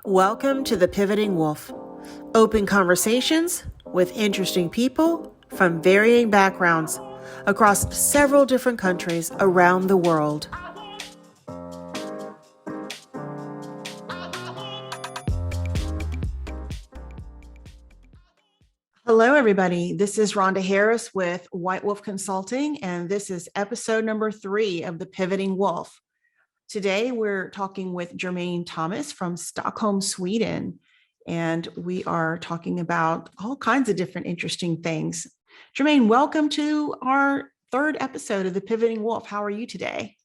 Welcome to the Pivoting Wolf. Open conversations with interesting people from varying backgrounds across several different countries around the world. Hello, everybody. This is Rhonda Harris with White Wolf Consulting, and this is episode number 3 of the Pivoting Wolf. Today, we're talking with Jermaine Thomas from Stockholm, Sweden, and we are talking about all kinds of different interesting things. Jermaine, welcome to our 3rd episode of the Pivoting Wolf. How are you today?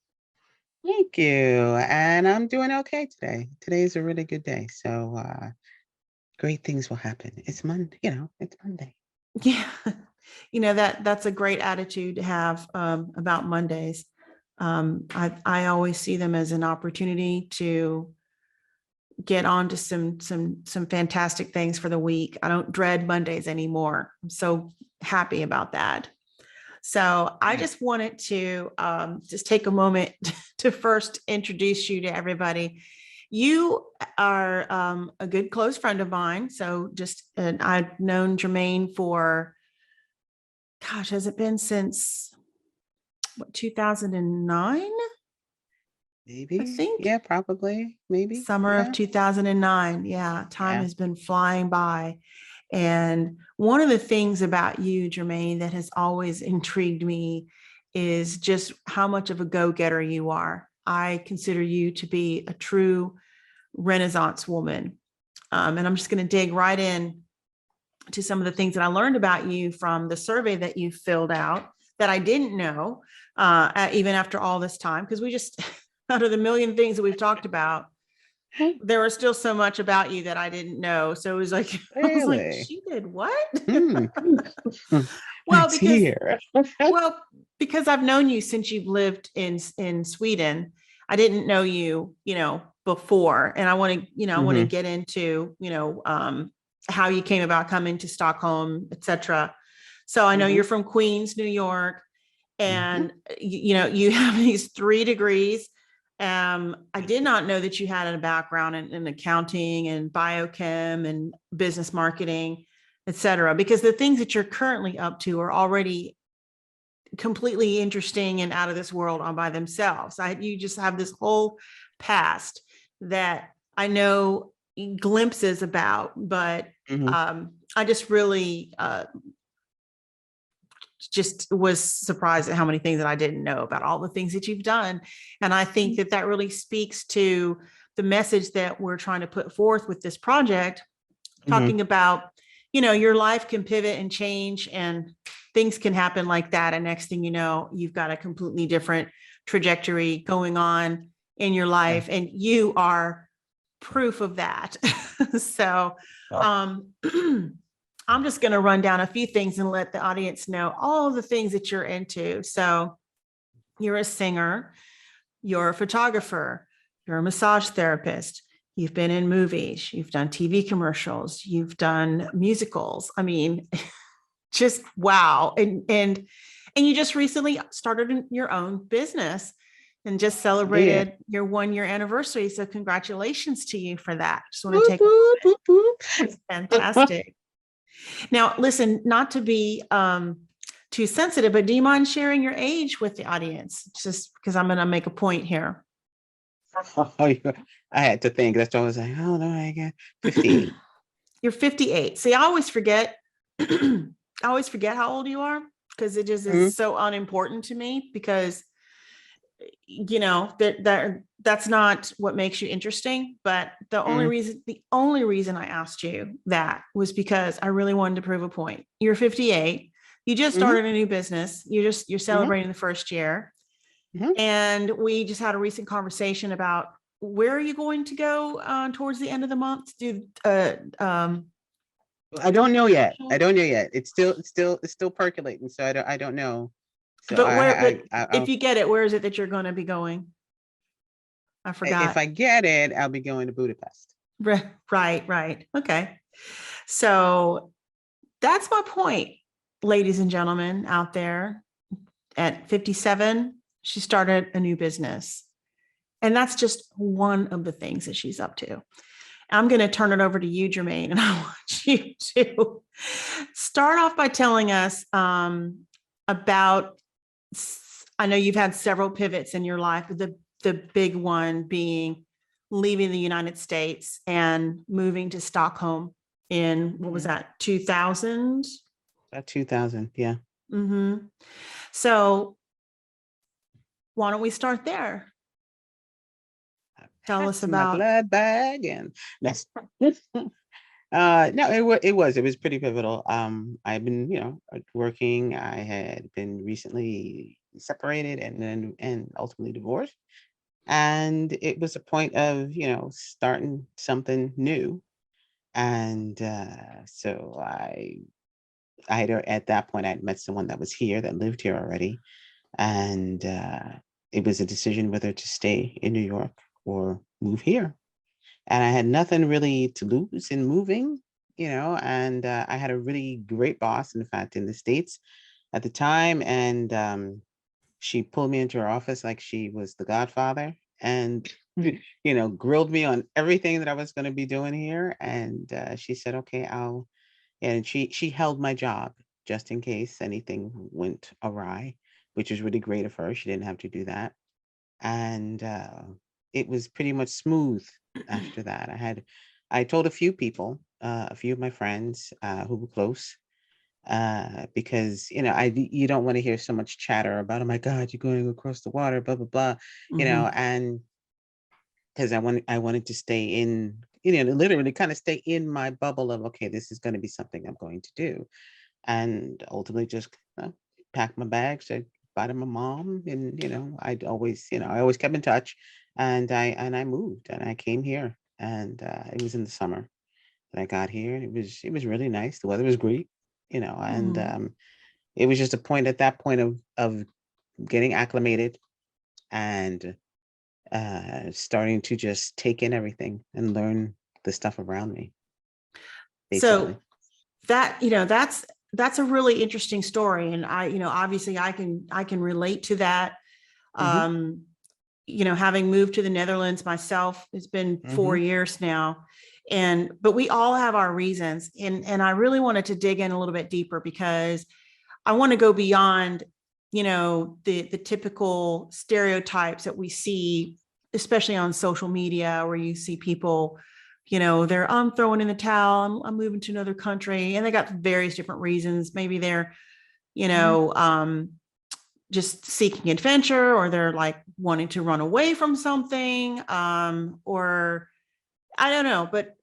Thank you. And I'm doing okay today. Today is a really good day. So great things will happen. It's Monday, it's Monday. Yeah, that's a great attitude to have about Mondays. I always see them as an opportunity to get on to some fantastic things for the week. I don't dread Mondays anymore. I'm so happy about that. So I just wanted to just take a moment to first introduce you to everybody. You are a good close friend of mine. So I've known Jermaine for, gosh, has it been since 2009? Maybe. I think. Yeah, probably. Maybe. Summer of 2009. Yeah, time has been flying by. And one of the things about you, Jermaine, that has always intrigued me is just how much of a go-getter you are. I consider you to be a true Renaissance woman. And I'm just going to dig right in to some of the things that I learned about you from the survey that you filled out that I didn't know, even after all this time, because we just, out of the million things that we've talked about, there was still so much about you that I didn't know. So it was like, Really? I was like, she did what? Well, because I've known you since you've lived in Sweden. I didn't know you, before. And I want to, I want to get into, how you came about coming to Stockholm, etc. So I know you're from Queens, New York, and you have these 3 degrees. I did not know that you had a background in accounting and biochem and business marketing, etc. Because the things that you're currently up to are already completely interesting and out of this world on by themselves. You just have this whole past that I know glimpses about, but I just really just was surprised at how many things that I didn't know about all the things that you've done. And I think that really speaks to the message that we're trying to put forth with this project, talking about, your life can pivot and change and things can happen like that. And next thing you know, you've got a completely different trajectory going on in your life. And you are proof of that. So I'm just going to run down a few things and let the audience know all the things that you're into. So you're a singer, you're a photographer, you're a massage therapist, you've been in movies, you've done TV commercials, you've done musicals. I mean, just wow. And you just recently started your own business and just celebrated your 1-year anniversary. So congratulations to you for that. Just want to take it's fantastic. Now, listen, not to be too sensitive, but do you mind sharing your age with the audience? Just because I'm going to make a point here. I had to think. That's what I was like, oh no, I got 58. You're 58. See, I always forget. I always forget how old you are because it just is so unimportant to me because that's not what makes you interesting. But the only reason I asked you that was because I really wanted to prove a point. You're 58. You just started a new business. You're celebrating the 1st year. And we just had a recent conversation about where are you going to go towards the end of the month? I don't know yet. It's still percolating. So I don't know. So but if you get it, where is it that you're going to be going? I forgot. If I get it, I'll be going to Budapest. Right. Okay. So that's my point, ladies and gentlemen out there. At 57, she started a new business. And that's just one of the things that she's up to. I'm going to turn it over to you, Jermaine, and I want you to start off by telling us about. I know you've had several pivots in your life, but the big one being leaving the United States and moving to Stockholm in what was Mhm. that, 2000? About 2000. Yeah. Mm-hmm. So why don't we start there? Tell us Packed my about. blood bag and that's no, it was pretty pivotal. I've been, working. I had been recently separated and ultimately divorced. And it was a point of, starting something new. And so I had at that point I'd met someone that was here that lived here already. And it was a decision whether to stay in New York or move here. And I had nothing really to lose in moving, and I had a really great boss, in fact, in the States at the time. And she pulled me into her office like she was the godfather and, grilled me on everything that I was going to be doing here. And she said, okay, and she held my job just in case anything went awry, which was really great of her. She didn't have to do that. And it was pretty much smooth after that. I told a few people, a few of my friends who were close, because you don't want to hear so much chatter about, oh my God, you're going across the water, blah blah blah, Mhm. and because I wanted to stay in, literally kind of stay in my bubble of, okay, this is going to be something I'm going to do, and ultimately just pack my bags, said bye to my mom, and I always kept in touch, and I moved and I came here, and it was in the summer that I got here, and it was really nice. The weather was great, and Mhm. it was just a point at that point of getting acclimated and starting to just take in everything and learn the stuff around me, basically. So that's a really interesting story, and obviously I can relate to that. Hmm. um Having moved to the Netherlands myself, it's been Hmm. 4 years now, but we all have our reasons, and I really wanted to dig in a little bit deeper because I want to go beyond the typical stereotypes that we see, especially on social media, where you see people, they're, I'm throwing in the towel, I'm moving to another country, and they got various different reasons. Maybe they're you Hmm. know um just seeking adventure, or they're like wanting to run away from something, or I don't know. But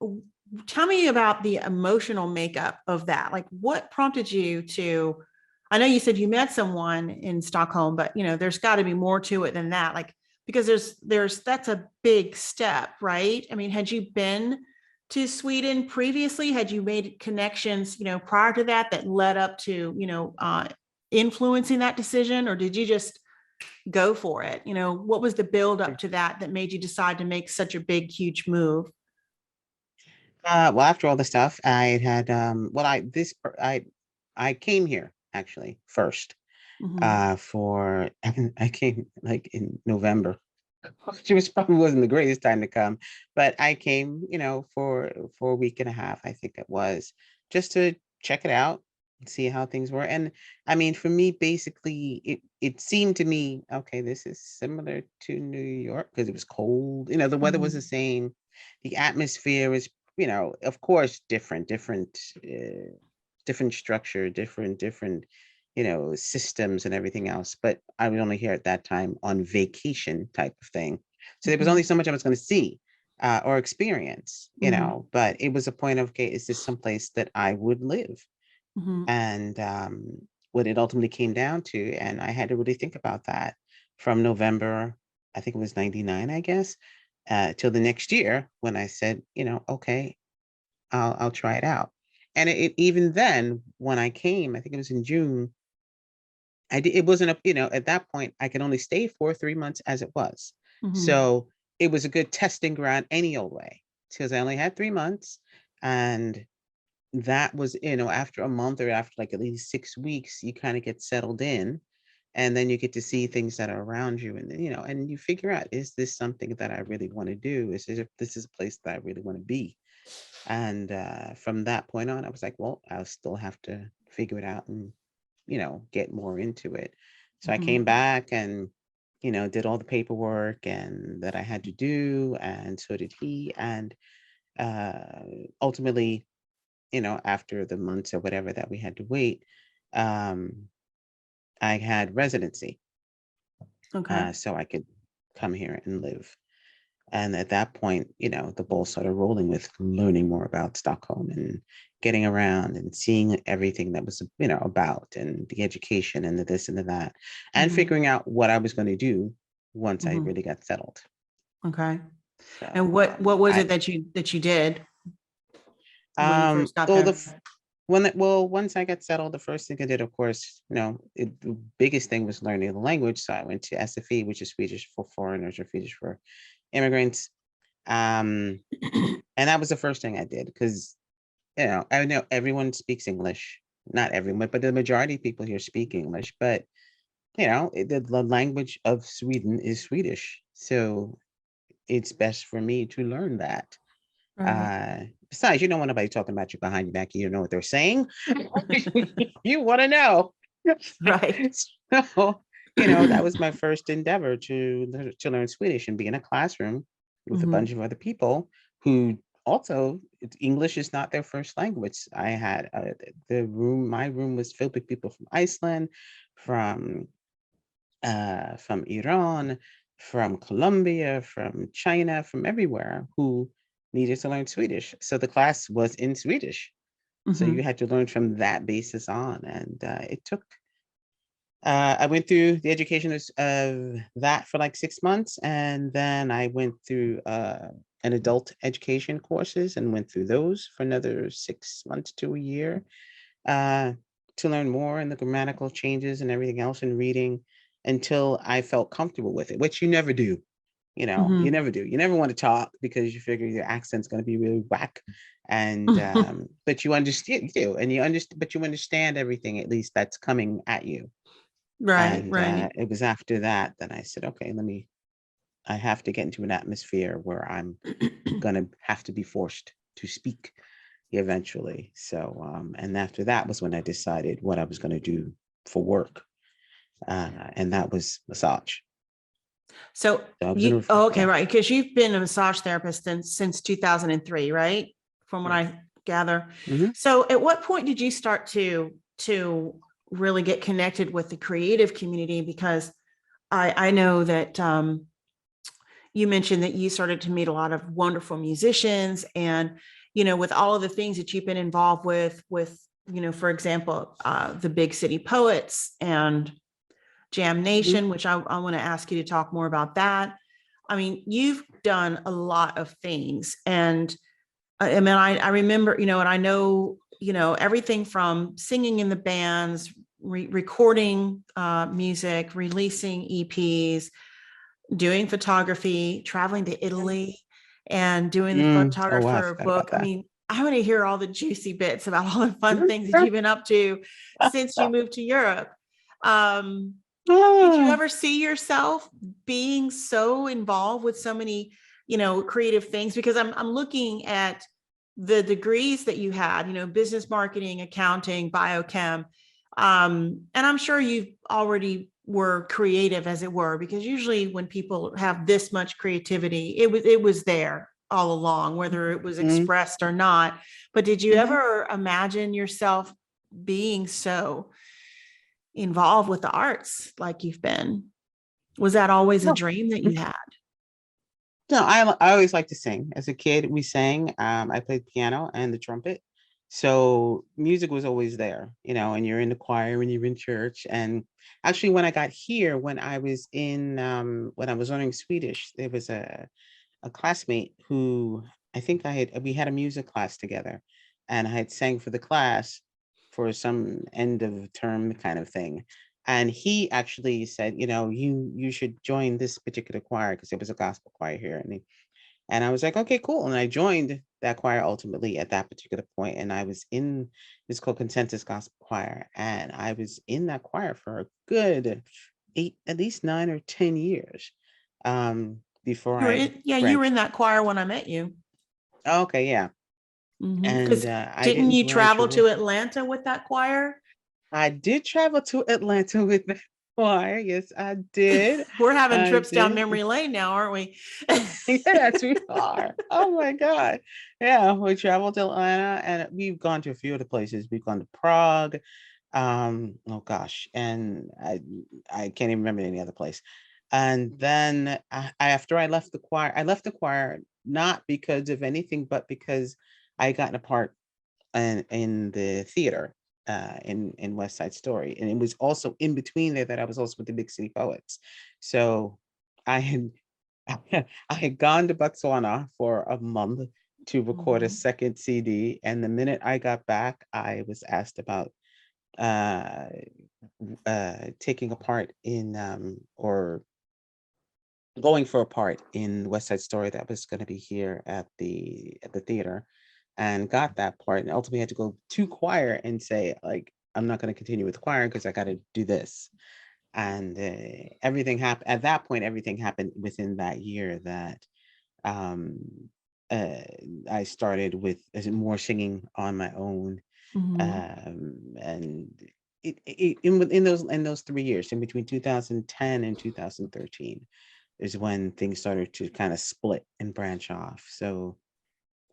tell me about the emotional makeup of that. Like, what prompted you to? I know you said you met someone in Stockholm, but there's got to be more to it than that. Like, because there's that's a big step, right? I mean, had you been to Sweden previously? Had you made connections, prior to that, that led up to, influencing that decision, or did you just go for it? What was the build up to that made you decide to make such a big, huge move? Well, after all the stuff, I had well, I came here actually first Mm-hmm. for I came like in November, which was probably wasn't the greatest time to come, but I came, for a week and a half, I think it was, just to check it out, see how things were. And I mean, for me, basically, it seemed to me, okay, this is similar to New York because it was cold. The weather was the Mm-hmm. same. The atmosphere was, of course, different structure, different, systems and everything else. But I was only here at that time on vacation type of thing. So there was only Mm-hmm. so much I was going to see or experience, Mm-hmm. but it was a point of, okay, is this someplace that I would live? Mm-hmm. And what it ultimately came down to, and I had to really think about that from November, I think it was 99, I guess, till the next year when I said, okay, I'll try it out. And even then, when I came, I think it was in June, it wasn't at that point, I could only stay for 3 months as it was. Mm-hmm. So it was a good testing ground any old way because I only had 3 months. And that was, after a month or after like at least 6 weeks, you kind of get settled in. and then you get to see things that are around you, and then, and you figure out, is this something that I really want to do? This is a place that I really want to be? And from that point on, I was like, well, I'll still have to figure it out and, get more into it. So I Mhm. came back and, did all the paperwork and that I had to do, and so did he. And uh, ultimately, after the months or whatever that we had to wait, um, I had residency, Okay. so I could come here and live. And at that point, the ball started rolling with learning more about Stockholm and getting around and seeing everything that was, about, and the education and the this and the that, and Mhm. figuring out what I was going to do once I Mhm. really got settled. Okay. And So what was I it that you did when you first got well there? once I got settled, the first thing I did, of course, the biggest thing was learning the language. So I went to SFE, which is Swedish for foreigners or Swedish for immigrants. Um, and that was the first thing I did, because I know everyone speaks English. Not everyone, but the majority of people here speak English. But the language of Sweden is Swedish, so it's best for me to learn that. Right. Besides, you don't want nobody talking about you behind your back. You don't know what they're saying. You want to know. Right. So, that was my first endeavor to learn Swedish and be in a classroom with a bunch Mhm. of other people who also, English is not their first language. I had my room was filled with people from Iceland, from from Iran, from Colombia, from China, from everywhere, who needed to learn Swedish. So the class was in Swedish. So you Mhm. had to learn from that basis on. And it took, I went through the education of that for like 6 months. And then I went through an adult education courses and went through those for another 6 months to a year, uh, to learn more and the grammatical changes and everything else in reading, until I felt comfortable with it, which you never do. You Mhm. never do. You never want to talk because you figure your accent's going to be really whack. And but you understand, you do, and you understand, but you understand everything at least that's coming at you. Right, And right. it was after that that I said, okay, I have to get into an atmosphere where I'm gonna have to be forced to speak eventually. So, and after that was when I decided what I was going to do for work, and that was massage. So So I was in, you, oh, okay, yeah. right, because you've been a massage therapist since 2003, right? From what Yeah. I gather. Hmm. So at what point did you start to really get connected with the creative community? Because I know that you mentioned that you started to meet a lot of wonderful musicians, and with all of the things that you've been involved with for example, the Big City Poets and Jam Hmm. Nation, which I want to ask you to talk more about that. I mean, you've done a lot of things. And I mean, I remember, and I know, everything from singing in the bands, recording music, releasing EPs, doing photography, traveling to Italy, and doing the Oh, wow, I photographer forgot about book. I that. mean, I want to hear all the juicy bits about all the fun things that you've been up to since you moved to Europe. Um, did you Ah, ever see yourself being so involved with so many, creative things? Because I'm looking at the degrees that you had, business marketing, accounting, biochem. And I'm sure you already were creative, as it were, because usually when people have this much creativity, it was there all along, whether it was mhm, expressed or not. But did you mhm. ever imagine yourself being so involved with the arts like you've been? Was that always a No, dream that you had? no, I always like to sing. As a kid, we sang. I played piano and the trumpet, so music was always there. And you're in the choir when you're in church. And actually, when I got here, when I was learning Swedish, there was a classmate who, I think we had a music class together, and I had sang for the class for some end of term kind of thing. And he actually said, you should join this particular choir, because it was a gospel choir here. And I was like, okay, cool. And I joined that choir ultimately at that particular point, and I was in, it's called Consensus Gospel Choir, and I was in that choir for a good 8, at least 9 or 10 years, before You were I in, yeah, you were branched. in that choir when I met you. Okay, yeah, and Because I didn't didn't you travel graduate. to Atlanta with that choir? I did travel to Atlanta with the choir. Yes, I did. We're having I trips down did. memory lane now, aren't we? Yes, we are. Oh my God. Yeah, we traveled to Atlanta and we've gone to a few other places. We've gone to Prague. Oh gosh, and I can't even remember any other place. And then after I left the choir not because of anything, but because I got in a part in the theater in West Side Story, and it was also in between there that I was also with the Big City Poets. So I had I had gone to Botswana for a month to record a Mhm. second CD, and the minute I got back, I was asked about uh, taking a part in or going for a part in West Side Story that was going to be here at the theater, and got that part, and ultimately had to go to choir and say like I'm not going to continue with choir because I got to do this. And everything happened at that point. Everything happened within that year that um, uh, I started with more singing on my own, Mhm. and in those 3 years, in between 2010 and 2013, is when things started to kind of split and branch off. So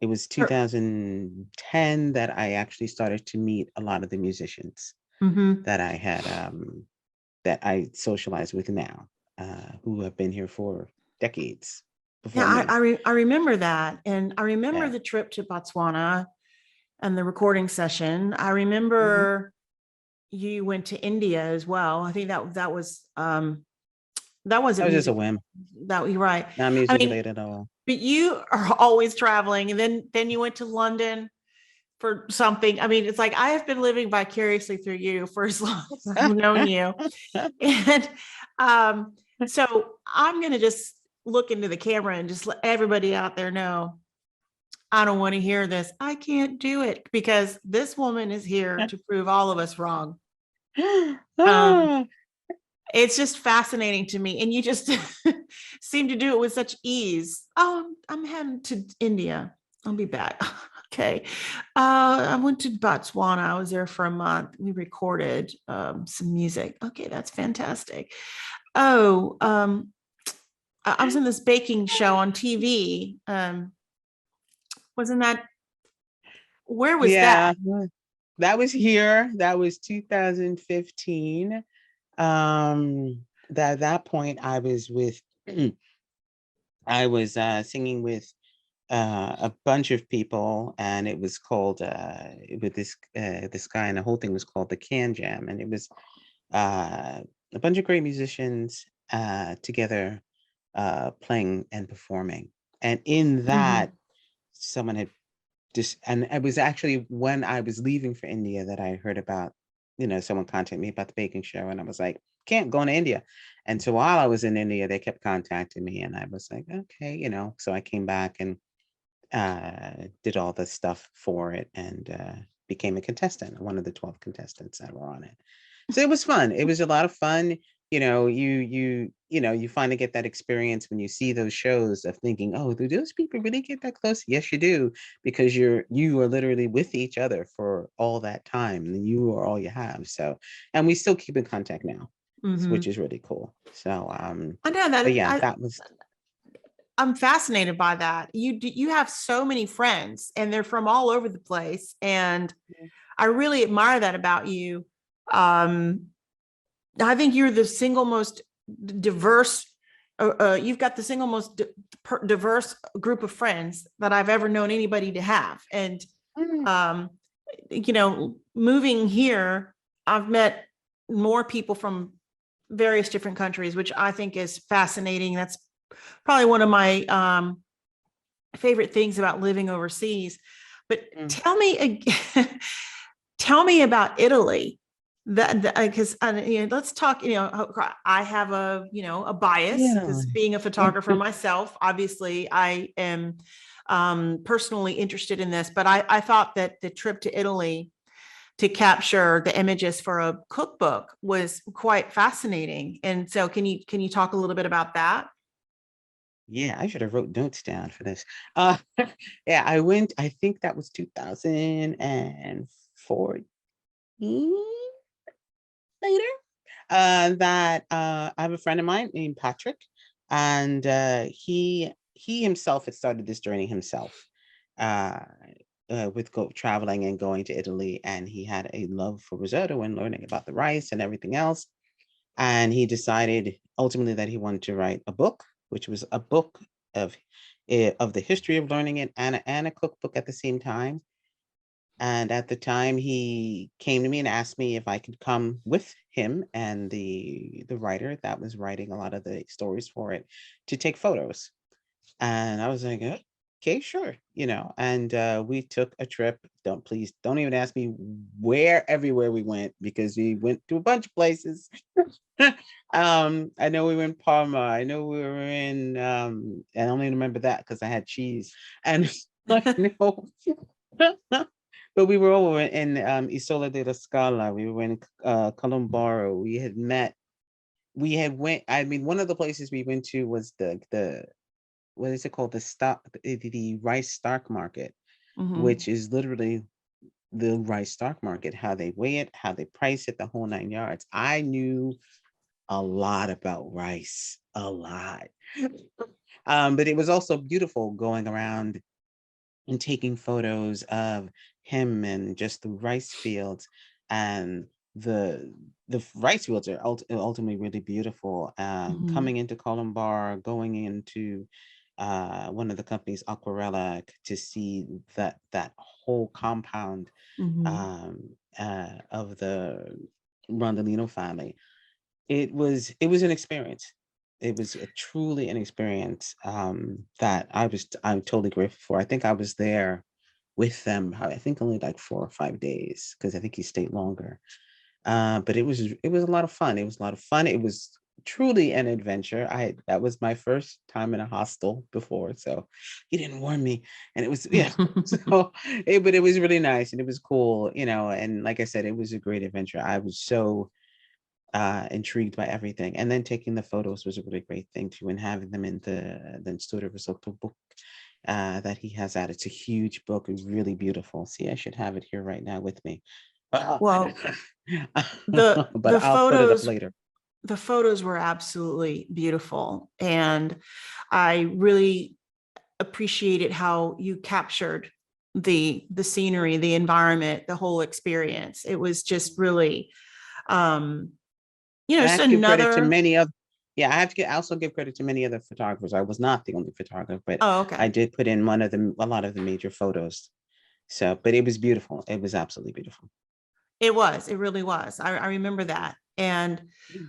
it was Er, 2010 that I actually started to meet a lot of the musicians mhm. that I had that I socialize with now, who have been here for decades Yeah, before me. I remember that, and I remember Yeah. the trip to Botswana and the recording session. I Mhm. remember you went to India as well. I think that That wasn't was just a music. whim, That you're right. not I music mean, related at all. but you are always traveling, and then you went to London for something. I mean, it's like I have been living vicariously through you for as long as I've known you. And um, so I'm going to just look into the camera and just let everybody out there know I don't want to hear this. I can't do it because this woman is here to prove all of us wrong. Um, Ah, it's just fascinating to me. And you just seem to do it with such ease. Oh, I'm heading to India. I'll be back. Okay. I went to Botswana. I was there for a month. We recorded some music. Okay, that's fantastic. Oh, I was in this baking show on TV. Wasn't that, where was that? yeah, that was here. That was 2015. That at that point I was with I was singing with a bunch of people, and it was called with this guy, and the whole thing was called the Can Jam, and it was uh, a bunch of great musicians together playing and performing. And in that, Mhm. someone had just, and it was actually when I was leaving for India that I heard about, someone contacted me about the baking show, and I was like, can't go to India. And so while I was in India, they kept contacting me, and I was like, okay, so I came back and did all the stuff for it, and became a contestant, one of the 12 contestants that were on it. So it was fun. It was a lot of fun. You finally get that experience when you see those shows of thinking, oh, do those people really get that close? Yes, you do, because you are literally with each other for all that time, and you are all you have. So, and we still keep in contact now, which Mhm. is really cool. So, I know but that yeah, that was. I'm fascinated by that. You have so many friends and they're from all over the place. And I really admire that about you. Um, I think you're the single most diverse, you've got the single most diverse group of friends that I've ever known anybody to have. And, Mm, um, moving here, I've met more people from various different countries, which I think is fascinating. That's probably one of my favorite things about living overseas. But mm. tell me again, tell me about Italy. That because let's talk. I have a bias Yeah. because being a photographer myself, obviously, I am personally interested in this, but I thought that the trip to Italy to capture the images for a cookbook was quite fascinating. And so can you talk a little bit about that? Yeah, I should have wrote notes down for this. Uh, yeah, I went. I think that was 2014 later. That I have a friend of mine named Patrick, and he himself had started this journey himself, uh, with traveling and going to Italy, and he had a love for risotto and learning about the rice and everything else. And he decided ultimately that he wanted to write a book, which was a book of of the history of learning it and a cookbook at the same time. And at the time, he came to me and asked me if I could come with him and the writer that was writing a lot of the stories for it to take photos. And I was like, okay, sure, And we took a trip. Don't even ask me where everywhere we went because we went to a bunch of places. I know we were in Parma. I know we were in. I only remember that because I had cheese, and I know. But we were over in Isola della Scala. We were in Columbaro. We had went. I mean, one of the places we went to was the what is it called? The rice stock market, Mhm. which is literally the rice stock market. How they weigh it, how they price it, the whole nine yards. I knew a lot about rice, a lot. But it was also beautiful going around and taking photos of him and just the rice fields and the rice fields are ultimately really beautiful. Mhm. Coming into Columbar, going into one of the companies, Aquarella, to see that whole compound Mhm. um, of the Rondolino family. It was an experience. It was truly an experience that I'm totally grateful for. I think I was there with them. I think only like 4 or 5 days because I think he stayed longer. But it was a lot of fun. It was a lot of fun. It was truly an adventure. I That was my first time in a hostel before, so he didn't warn me, and it was yeah. So, but it was really nice and it was cool, And like I said, it was a great adventure. I was so intrigued by everything. And then taking the photos was a really great thing too, and having them in the Studio Risotto book that he has out. It's a huge book, it's really beautiful. See, I should have it here right now with me. Uh, Well, the but I'll put it up photos later. the photos were absolutely beautiful, and I really appreciated how you captured the scenery, the environment, the whole experience. It was just really um And I just have to give credit to another. many other. Yeah, I have to also give credit to many other photographers. I was not the only photographer, but Oh, I okay. did put in a lot of the major photos. So, but it was beautiful. It was absolutely beautiful. It really was. I remember that. And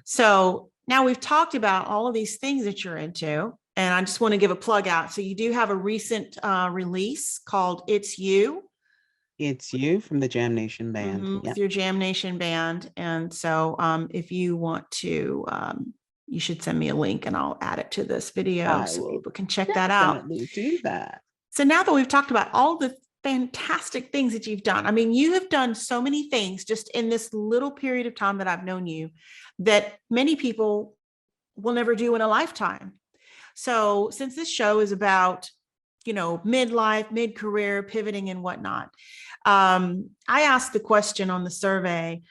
so now we've talked about all of these things that you're into, and I just want to give a plug out. So you do have a recent release called It's You. It's you from the Jam Nation band. With Yeah. your Jam Nation band. And so if you want to, you should send me a link and I'll add it to this video I so will people can check that out. definitely do that. So now that we've talked about all the fantastic things that you've done, I mean, you have done so many things just in this little period of time that I've known you that many people will never do in a lifetime. So since this show is about, midlife, mid-career, pivoting and whatnot, I asked the question on the survey,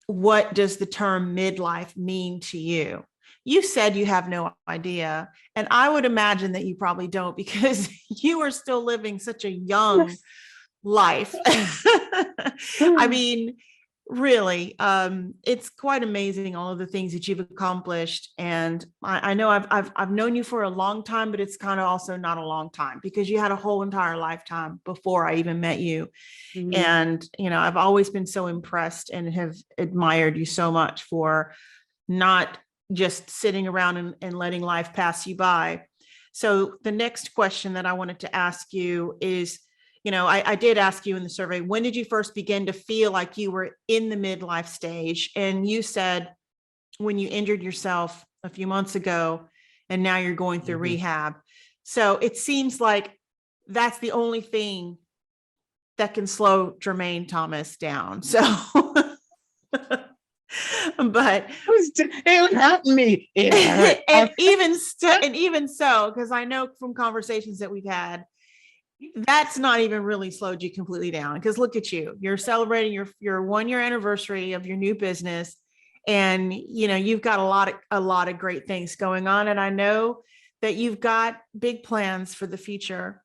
what does the term midlife mean to you? You said you have no idea. And I would imagine that you probably don't because you are still living such a young life. I mean, really, it's quite amazing all of the things that you've accomplished. And I know I've known you for a long time, but it's kind of also not a long time because you had a whole entire lifetime before I even met you. Mhm. And I've always been so impressed and have admired you so much for not just sitting around and letting life pass you by. So the next question that I wanted to ask you is, I did ask you in the survey, when did you first begin to feel like you were in the midlife stage? And you said when you injured yourself a few months ago, and now you're going through Mhm. rehab. So it seems like that's the only thing that can slow Jermaine Thomas down. So, but it hurt me. It hurt. and even so, because I know from conversations that we've had, that's not even really slowed you completely down. Because look at you, you're celebrating your 1 year anniversary of your new business, and you've got a lot of great things going on, and I know that you've got big plans for the future.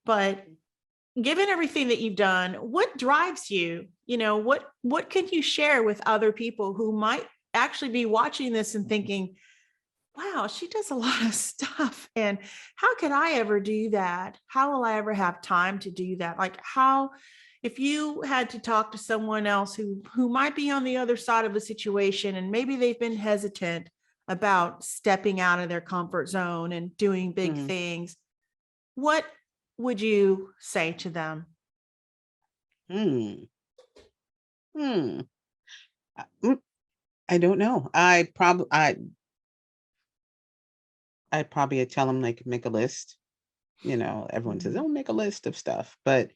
But given everything that you've done, what drives you? What can you share with other people who might actually be watching this and thinking, wow, she does a lot of stuff. And how could I ever do that? How will I ever have time to do that? Like, how, if you had to talk to someone else who might be on the other side of the situation, and maybe they've been hesitant about stepping out of their comfort zone and doing big Mhm. things, what would you say to them? Hmm. Hmm. I don't know. I probably tell them like make a list. Everyone says, Mhm. "Oh, make a list of stuff," but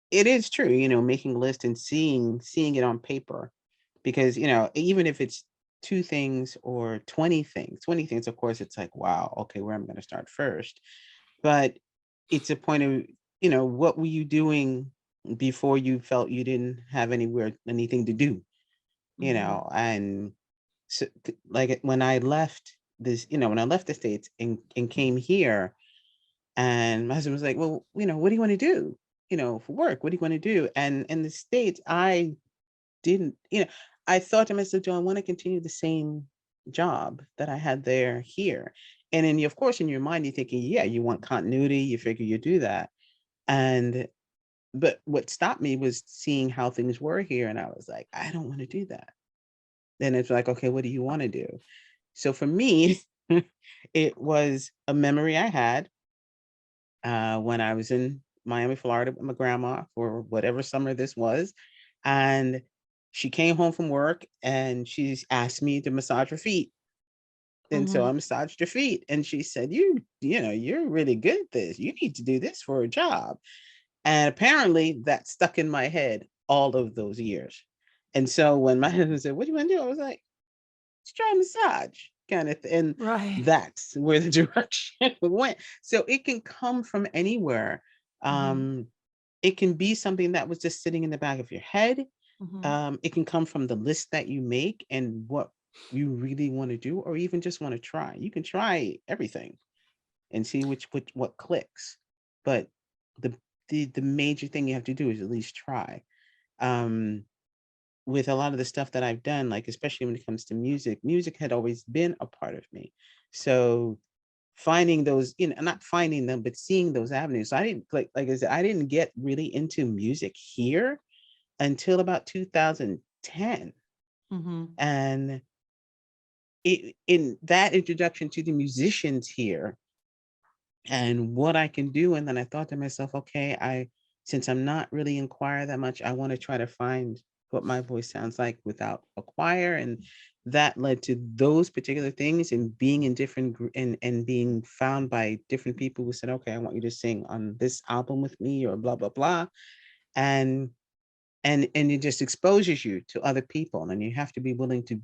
it is true. Making a list and seeing it on paper, because even if it's two things or 20 things, of course, it's like, wow, okay, where am I going to start first? But it's a point of, what were you doing before you felt you didn't have anything to do? Mhm. And so, like when I left when I left the States and came here, and my husband was like, well, what do you want to do? For work, what do you want to do? And in the States, I didn't, I thought to myself, do I want to continue the same job that I had there here? And then, of course, in your mind, you're thinking, yeah, you want continuity. You figure you do that. And, but what stopped me was seeing how things were here. And I was like, I don't want to do that. Then it's like, okay, what do you want to do? So for me, it was a memory I had when I was in Miami, Florida with my grandma for whatever summer this was. And she came home from work and she's asked me to massage her feet. And so Mhm. I massaged her feet and she said, you're really good at this. You need to do this for a job. And apparently that stuck in my head all of those years. And so when my husband said, what do you want to do? I was like, let's try massage kind of thing. And Right. that's where the direction went. So it can come from anywhere. Mhm. Um, it can be something that was just sitting in the back of your head. Mhm. It can come from the list that you make and what you really want to do, or even just want to try. You can try everything and see which what clicks. But the the major thing you have to do is at least try. Um, with a lot of the stuff that I've done, like especially when it comes to music, music had always been a part of me. So finding those, not finding them, but seeing those avenues. So I didn't like I said, I didn't get really into music here until about 2010. Mhm. And in that introduction to the musicians here and what I can do. And then I thought to myself, okay, since I'm not really in choir that much, I want to try to find what my voice sounds like without a choir. And that led to those particular things and being in different and being found by different people who said, okay, I want you to sing on this album with me or blah, blah, blah. And and it just exposes you to other people, and you have to be willing to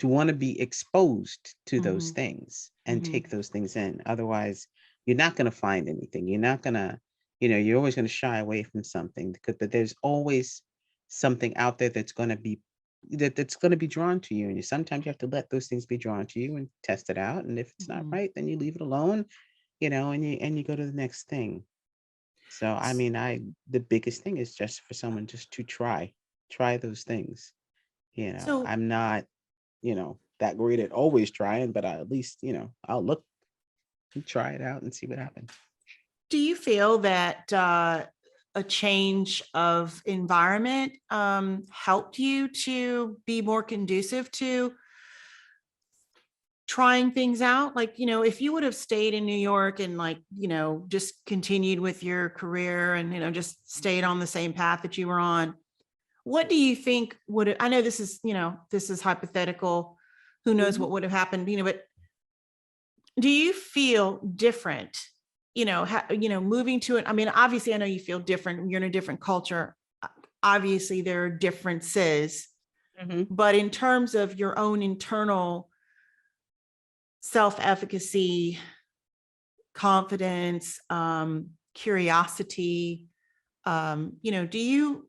want to be exposed to those Mhm. things and take Mhm. those things in. Otherwise you're not going to find anything. You're not going to, you're always going to shy away from something, because but there's always something out there that's going to be that's going to be drawn to you, and sometimes you have to let those things be drawn to you and test it out, and if it's not Mhm. right, then you leave it alone, and you go to the next thing. So, I mean, the biggest thing is just for someone just to try those things. So, I'm not, that great at always trying, but I at least, I'll look and try it out and see what happens. do you feel that a change of environment helped you to be more conducive to trying things out? Like, if you would have stayed in New York and, like, just continued with your career and, just stayed on the same path that you were on, what do you think I know this is hypothetical. Who knows Mhm. what would have happened, but do you feel different moving to it. I mean, obviously I know you feel different. You're in a different culture. Obviously there are differences, Mhm. but in terms of your own internal self-efficacy, confidence, curiosity, do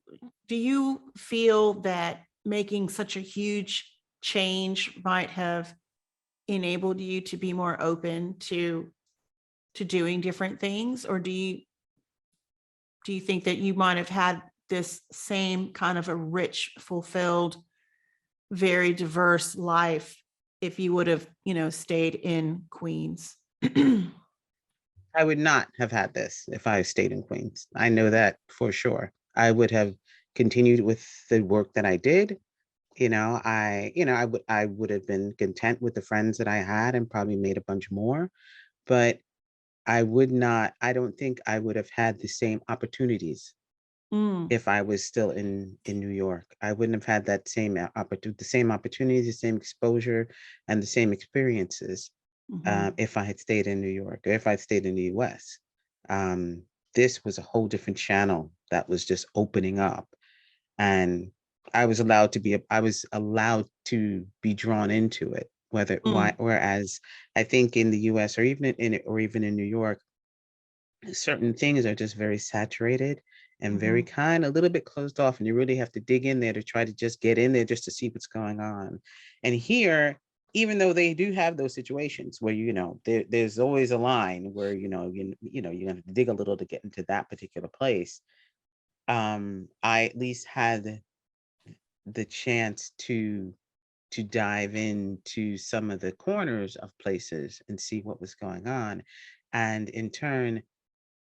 you feel that making such a huge change might have enabled you to be more open to doing different things? Or do you think that you might have had this same kind of a rich, fulfilled, very diverse life if you would have, stayed in Queens? I would not have had this if I stayed in Queens. I know that for sure. I would have continued with the work that I did. I would have been content with the friends that I had and probably made a bunch more, but I don't think I would have had the same opportunities Mm, if I was still in New York. I wouldn't have had that same the same opportunities, the same exposure, and the same experiences mhm, if I had stayed in New York or if I'd stayed in the US. Um, this was a whole different channel that was just opening up, and I was allowed to be drawn into it. mm, Whereas I think in the US or even in New York, certain things are just very saturated and very mhm, kind, a little bit closed off, and you really have to dig in there to try to just get in there just to see what's going on. And here, even though they do have those situations where there's always a line where you have to dig a little to get into that particular place. I at least had the chance to dive into some of the corners of places and see what was going on, and in turn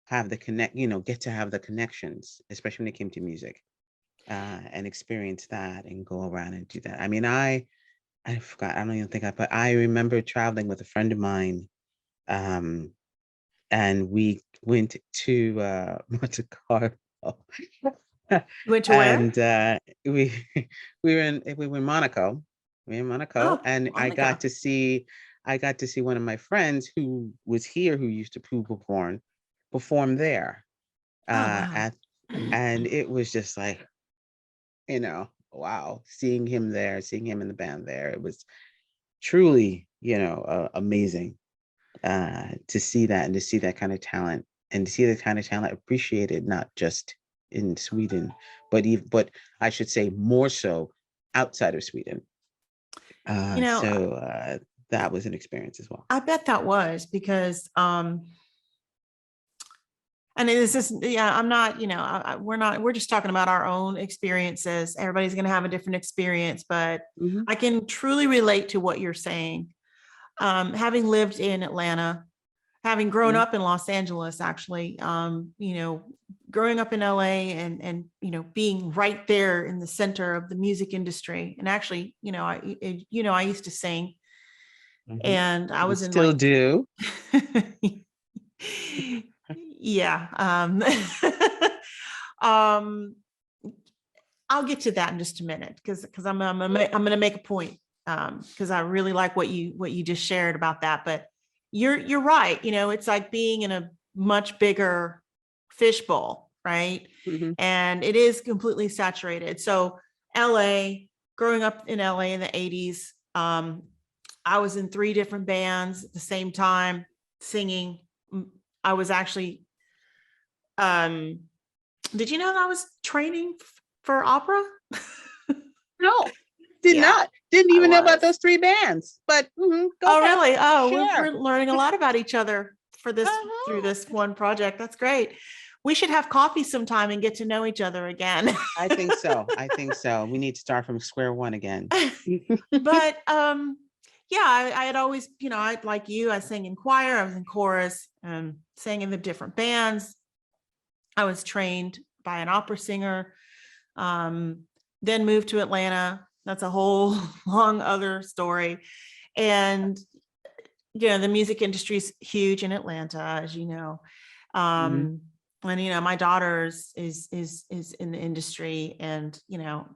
have the get to have the connections, especially when it came to music, and experience that and go around and do that. I mean, I forgot, I don't even think but I remember traveling with a friend of mine, um, and we went to Monte Carlo. you went to where? And we we were in Monaco. We were in Monaco, Oh, and Monica. I got to see one of my friends who was here who used to who perform there Oh, wow. at and it was just like, wow, seeing him there, seeing him in the band there, it was truly, amazing to see that and to see that kind of talent and to see the kind of talent appreciated not just in Sweden, but I should say more so outside of Sweden. you know That was an experience as well. I bet that was because and this is, yeah, I'm not, we're just talking about our own experiences. Everybody's going to have a different experience, but Hmm. I can truly relate to what you're saying. Having lived in Atlanta, having grown Yeah. up in Los Angeles, actually, growing up in LA, and being right there in the center of the music industry. And actually, I used to sing, Hmm. and I You was in still like do. yeah. Um, I'll get to that in just a minute, because I'm gonna make a point, because I really like what you just shared about that. But you're right. It's like being in a much bigger fishbowl, right? Hmm. And it is completely saturated. So LA, growing up in LA in the 80s, I was in 3 different bands at the same time singing. I was actually, um, did you know that I was training for opera? No, did Yeah, not. Didn't I even know about was. those three bands. But go Oh, ahead, really? Oh, we're share. learning a lot about each other through Uh-huh. this one project. That's great. We should have coffee sometime and get to know each other again. I think so. I think so. We need to start from square one again. But yeah, I had always, I like you, I sang in choir, I was in chorus, and sang in the different bands. I was trained by an opera singer, um, then moved to Atlanta. That's a whole long other story. And the music industry is huge in Atlanta, as you know. Mhm. Um, and my daughter's is in the industry, and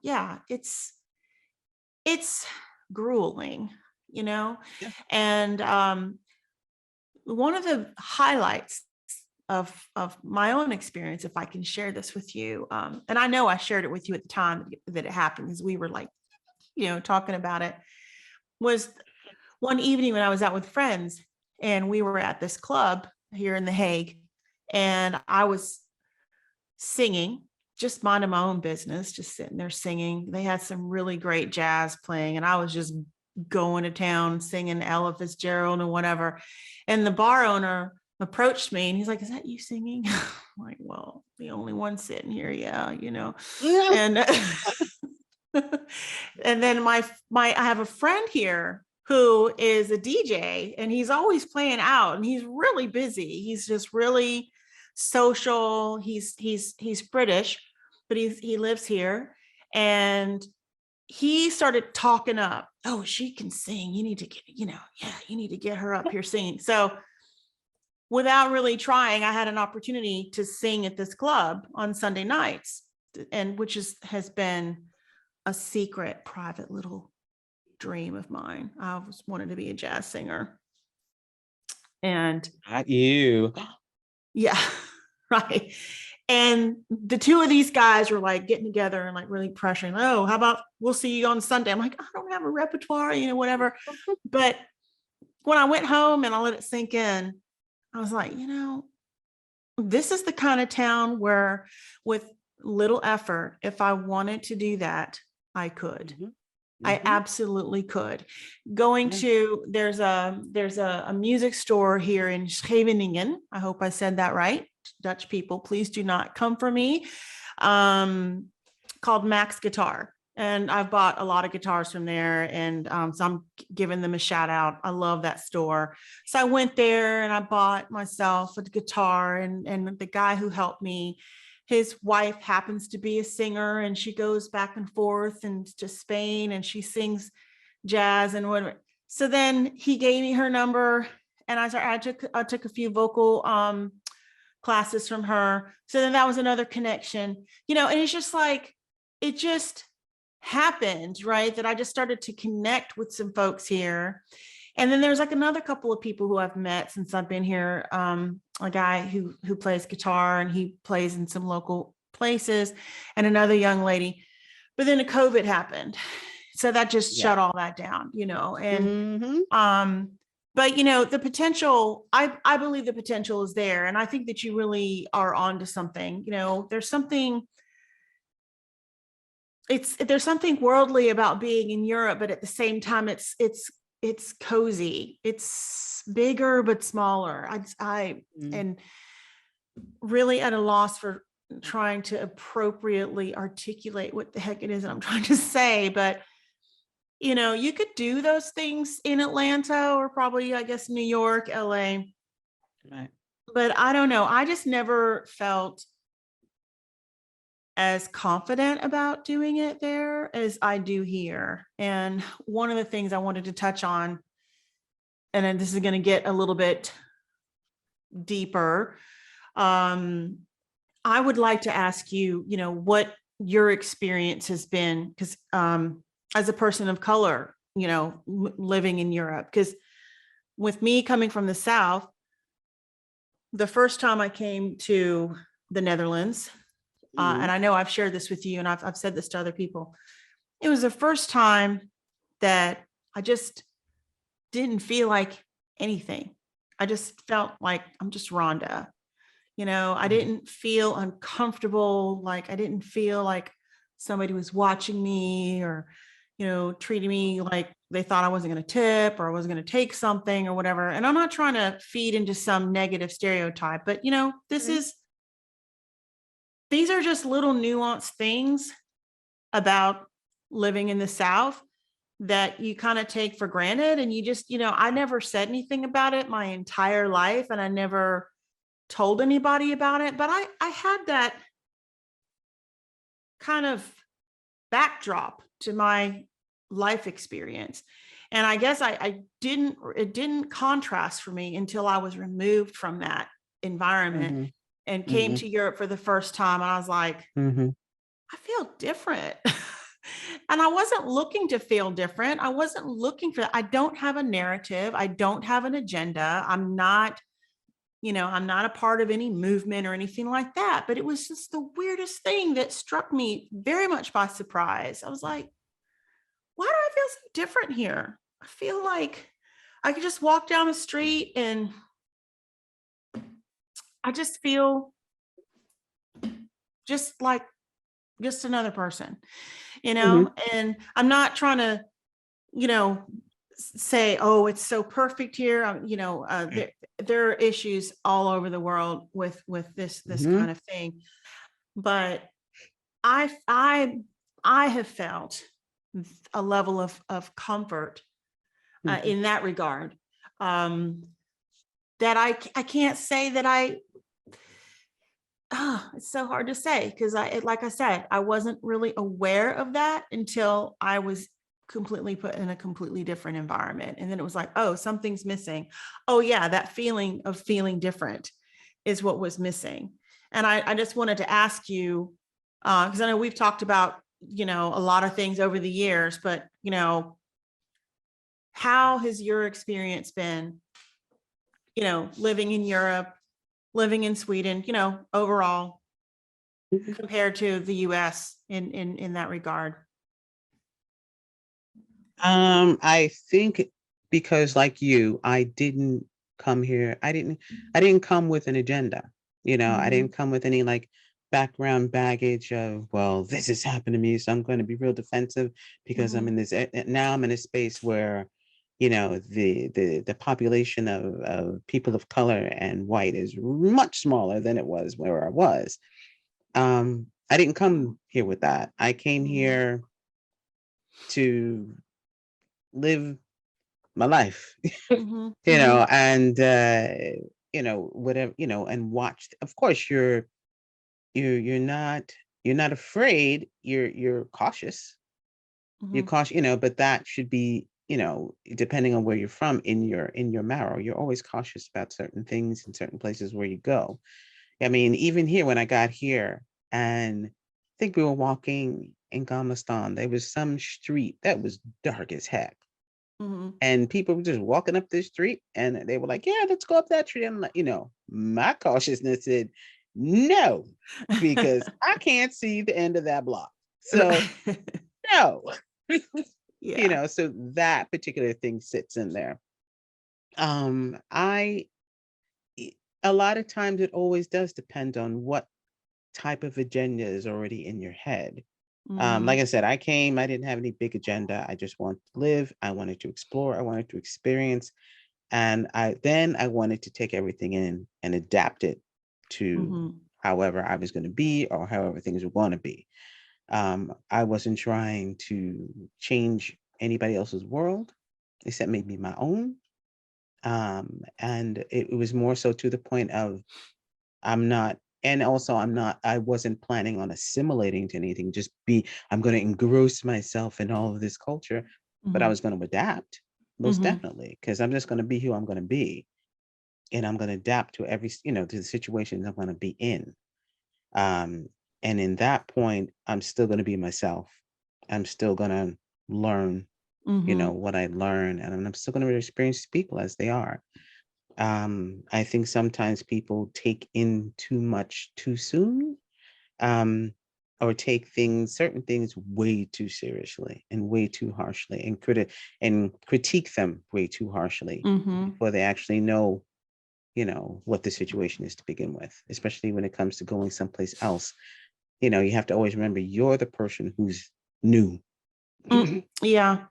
yeah, it's grueling, you know. Yeah. And one of the highlights of my own experience, if I can share this with you. And I know I shared it with you at the time that it happened, because we were like, talking about it, was one evening when I was out with friends and we were at this club here in The Hague, and I was singing, just minding my own business, just sitting there singing. They had some really great jazz playing, and I was just going to town singing Ella Fitzgerald and whatever. And the bar owner approached me and he's like, "Is that you singing?" I'm like, "Well, the only one sitting here, yeah." And and then I have a friend here who is a DJ, and he's always playing out, and he's really busy. He's just really social. He's British, but he lives here, and he started talking up, "Oh, she can sing. You need to get, yeah, you need to get her up here singing." So without really trying, I had an opportunity to sing at this club on Sunday nights, and which has been a secret, private little dream of mine. I always wanted to be a jazz singer. And Not you. yeah, right. And the two of these guys were like getting together and like really pressuring, "Oh, how about we'll see you on Sunday?" I'm like, "I don't have a repertoire, whatever." But when I went home and I let it sink in, I was like, this is the kind of town where with little effort, if I wanted to do that, I could. Mhm. I Mhm. absolutely could. Going Yeah. to there's a music store here in Scheveningen. I hope I said that right. Dutch people, please do not come for me. Called Max Guitar. And I've bought a lot of guitars from there. And so I'm giving them a shout out. I love that store. So I went there and I bought myself a guitar, and the guy who helped me, his wife happens to be a singer, and she goes back and forth and to Spain, and she sings jazz and whatever. So then he gave me her number, and I took a few vocal classes from her. So then that was another connection, and it's just like, it just happened, right? That I just started to connect with some folks here. And then there's like another couple of people who I've met since I've been here. A guy who plays guitar, and he plays in some local places, and another young lady. But then the COVID happened. So that just Yeah. shut all that down, and Mhm. but the potential, I believe the potential is there. And I think that you really are onto something. There's something there's something worldly about being in Europe, but at the same time, it's cozy. It's bigger but smaller. I Mm. and really at a loss for trying to appropriately articulate what the heck it is that I'm trying to say. But you could do those things in Atlanta, or probably, I guess, New York, LA. Right. But I don't know. I just never felt as confident about doing it there as I do here. And one of the things I wanted to touch on, and then this is going to get a little bit deeper. I would like to ask you, what your experience has been, because as a person of color, living in Europe, because with me coming from the South, the first time I came to the Netherlands, and I know I've shared this with you, and I've said this to other people, it was the first time that I just didn't feel like anything. I just felt like I'm just Rhonda. I didn't feel uncomfortable. Like I didn't feel like somebody was watching me, or, treating me like they thought I wasn't going to tip, or I wasn't going to take something or whatever. And I'm not trying to feed into some negative stereotype, but these are just little nuanced things about living in the South that you kind of take for granted. And you just, I never said anything about it my entire life, and I never told anybody about it. But I had that kind of backdrop to my life experience. And I guess it didn't contrast for me until I was removed from that environment Mhm. and came Mhm. to Europe for the first time. And I was like, Mhm. I feel different. And I wasn't looking to feel different. I wasn't looking for, I don't have a narrative. I don't have an agenda. I'm not, I'm not a part of any movement or anything like that, but it was just the weirdest thing that struck me very much by surprise. I was like, why do I feel so different here? I feel like I could just walk down the street and I just feel just like just another person, Mhm. and I'm not trying to, you know, say, oh, it's so perfect here. There are issues all over the world with this Mhm. kind of thing, but I I I have felt a level of comfort Mhm. in that regard. Um, that I can't say that it's so hard to say because like I said, I wasn't really aware of that until I was completely put in a completely different environment. And then it was like, oh, something's missing. Oh yeah, that feeling of feeling different is what was missing. And I just wanted to ask you, because I know we've talked about, a lot of things over the years, but how has your experience been, living in Europe, living in Sweden, overall Mhm. compared to the US in that regard? I think because like you, I didn't come here. I didn't come with an agenda. I Mhm, didn't come with any like background baggage of, well, this has happened to me, so I'm going to be real defensive because I'm mhm, in this now I'm in a space where, the population of people of color and white is much smaller than it was where I was. I didn't come here with that. I came mhm, here to live my life, mhm, mhm, and whatever, and watch. Of course, you're not afraid. You're cautious. You're mhm, cautious, but that should be, depending on where you're from in your marrow. You're always cautious about certain things in certain places where you go. I mean, even here when I got here, and I think we were walking in Galveston, there was some street that was dark as heck. mhm. And people were just walking up the street and they were like, yeah, let's go up that street. I'm like, my cautiousness said no, because I can't see the end of that block. So no, Yeah. so that particular thing sits in there. I A lot of times it always does depend on what type of agenda is already in your head. Like Mhm, I said, I didn't have any big agenda. I just wanted to live. I wanted to explore. I wanted to experience. And I wanted to take everything in and adapt it to mhm, however I was going to be or however things were going to be. I wasn't trying to change anybody else's world, except maybe my own. And it was more so to the point of I'm not, and also I wasn't planning on assimilating to anything, I'm going to engross myself in all of this culture, but I mhm, was going to adapt most mhm, definitely because I'm just going to be who I'm going to be. And I'm going to adapt to to the situations I'm going to be in. Um, and in that point, I'm still going to be myself. I'm still going to learn, mhm, what I learn, and I'm still going to experience people as they are. I think sometimes people take in too much too soon, um, or take certain things way too seriously and way too harshly, and critique them way too harshly mhm. before they actually know, what the situation is to begin with. Especially when it comes to going someplace else, you have to always remember you're the person who's new. Yeah.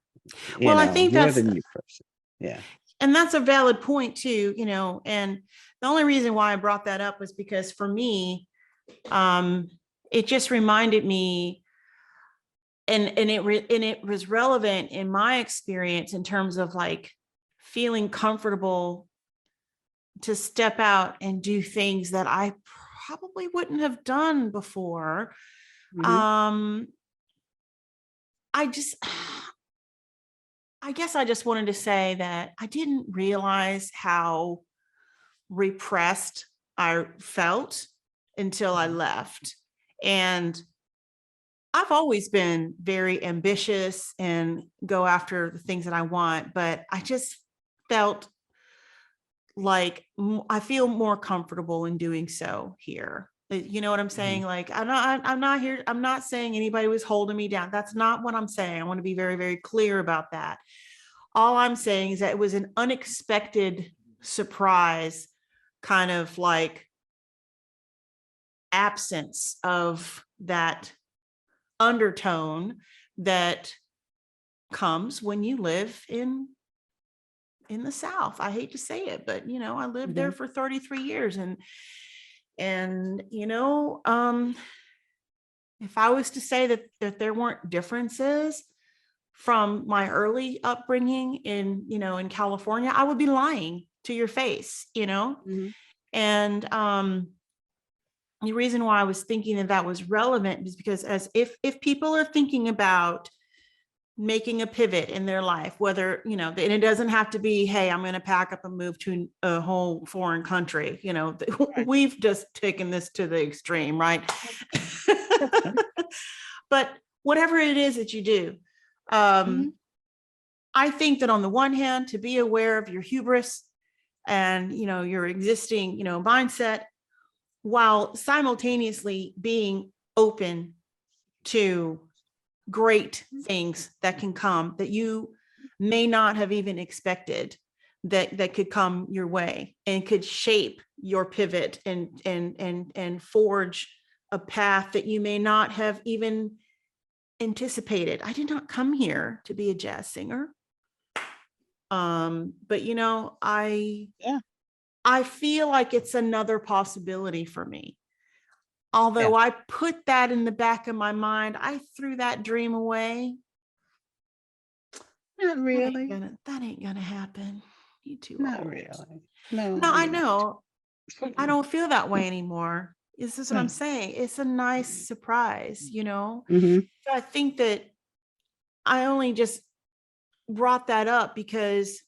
Well, I think You're the new person. Yeah. that's a valid point too, and the only reason why I brought that up was because for me, um, it just reminded me, and it was relevant in my experience in terms of like feeling comfortable to step out and do things that I probably wouldn't have done before. Hmm. Um, I just, I guess I just wanted to say that I didn't realize how repressed I felt until I left. And I've always been very ambitious and go after the things that I want, but I just felt like I feel more comfortable in doing so here. You know what I'm saying? Like I'm not here. I'm not saying anybody was holding me down. That's not what I'm saying. I want to be very, very clear about that. All I'm saying is that it was an unexpected surprise, kind of like absence of that undertone that comes when you live in the South. I hate to say it, but you know, I lived there for 33 years, and you know, if I was to say that there weren't differences from my early upbringing in, you know, in California, I would be lying to your face, you know. And the reason why I was thinking that that was relevant is because as if people are thinking about making a pivot in their life, whether, you know, and it doesn't have to be, hey, I'm going to pack up and move to a whole foreign country. You know, we've just taken this to the extreme, right? But whatever it is that you do, I think that on the one hand, to be aware of your hubris and, you know, your existing, you know, mindset, while simultaneously being open to great things that can come that you may not have even expected, that could come your way and could shape your pivot and forge a path that you may not have even anticipated. I did not come here to be a jazz singer. But you know, I feel like it's another possibility for me. Although I put that in the back of my mind, I threw that dream away. Not really. That ain't gonna happen. You too Not old. really. No, I know. I don't feel that way anymore. Is this what I'm Mm. saying? It's a nice surprise, you know? Mhm. So I think that I only just brought that up because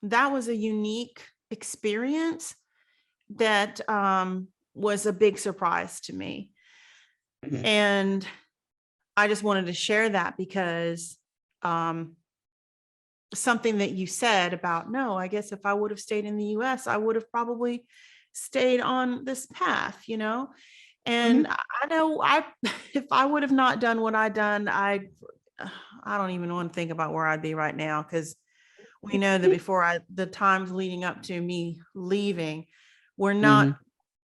that was a unique experience that was a big surprise to me. Mhm. And I just wanted to share that because something that you said about, no, I guess if I would have stayed in the US, I would have probably stayed on this path, you know? And I know if I would have not done what I done, I don't even want to think about where I'd be right now, because we know that before the times leading up to me leaving were not,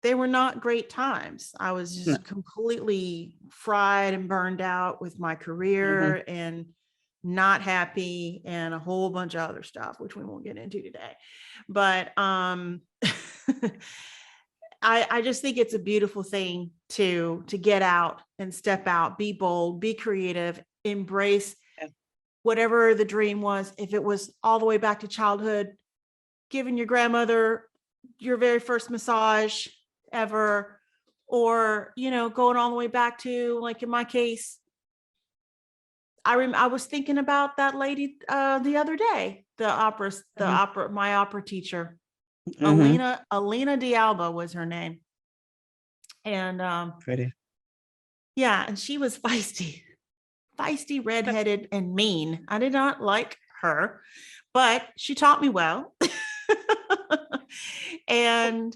they were not great times. I was just completely fried and burned out with my career and not happy and a whole bunch of other stuff, which we won't get into today. But I just think it's a beautiful thing to get out and step out, be bold, be creative, embrace whatever the dream was. If it was all the way back to childhood, giving your grandmother your very first massage ever, or, you know, going all the way back to, like in my case, I was thinking about that lady the other day, my opera teacher, Alina D'Alba was her name. And Pretty. yeah, and she was feisty, redheaded, and mean. I did not like her, but she taught me well. And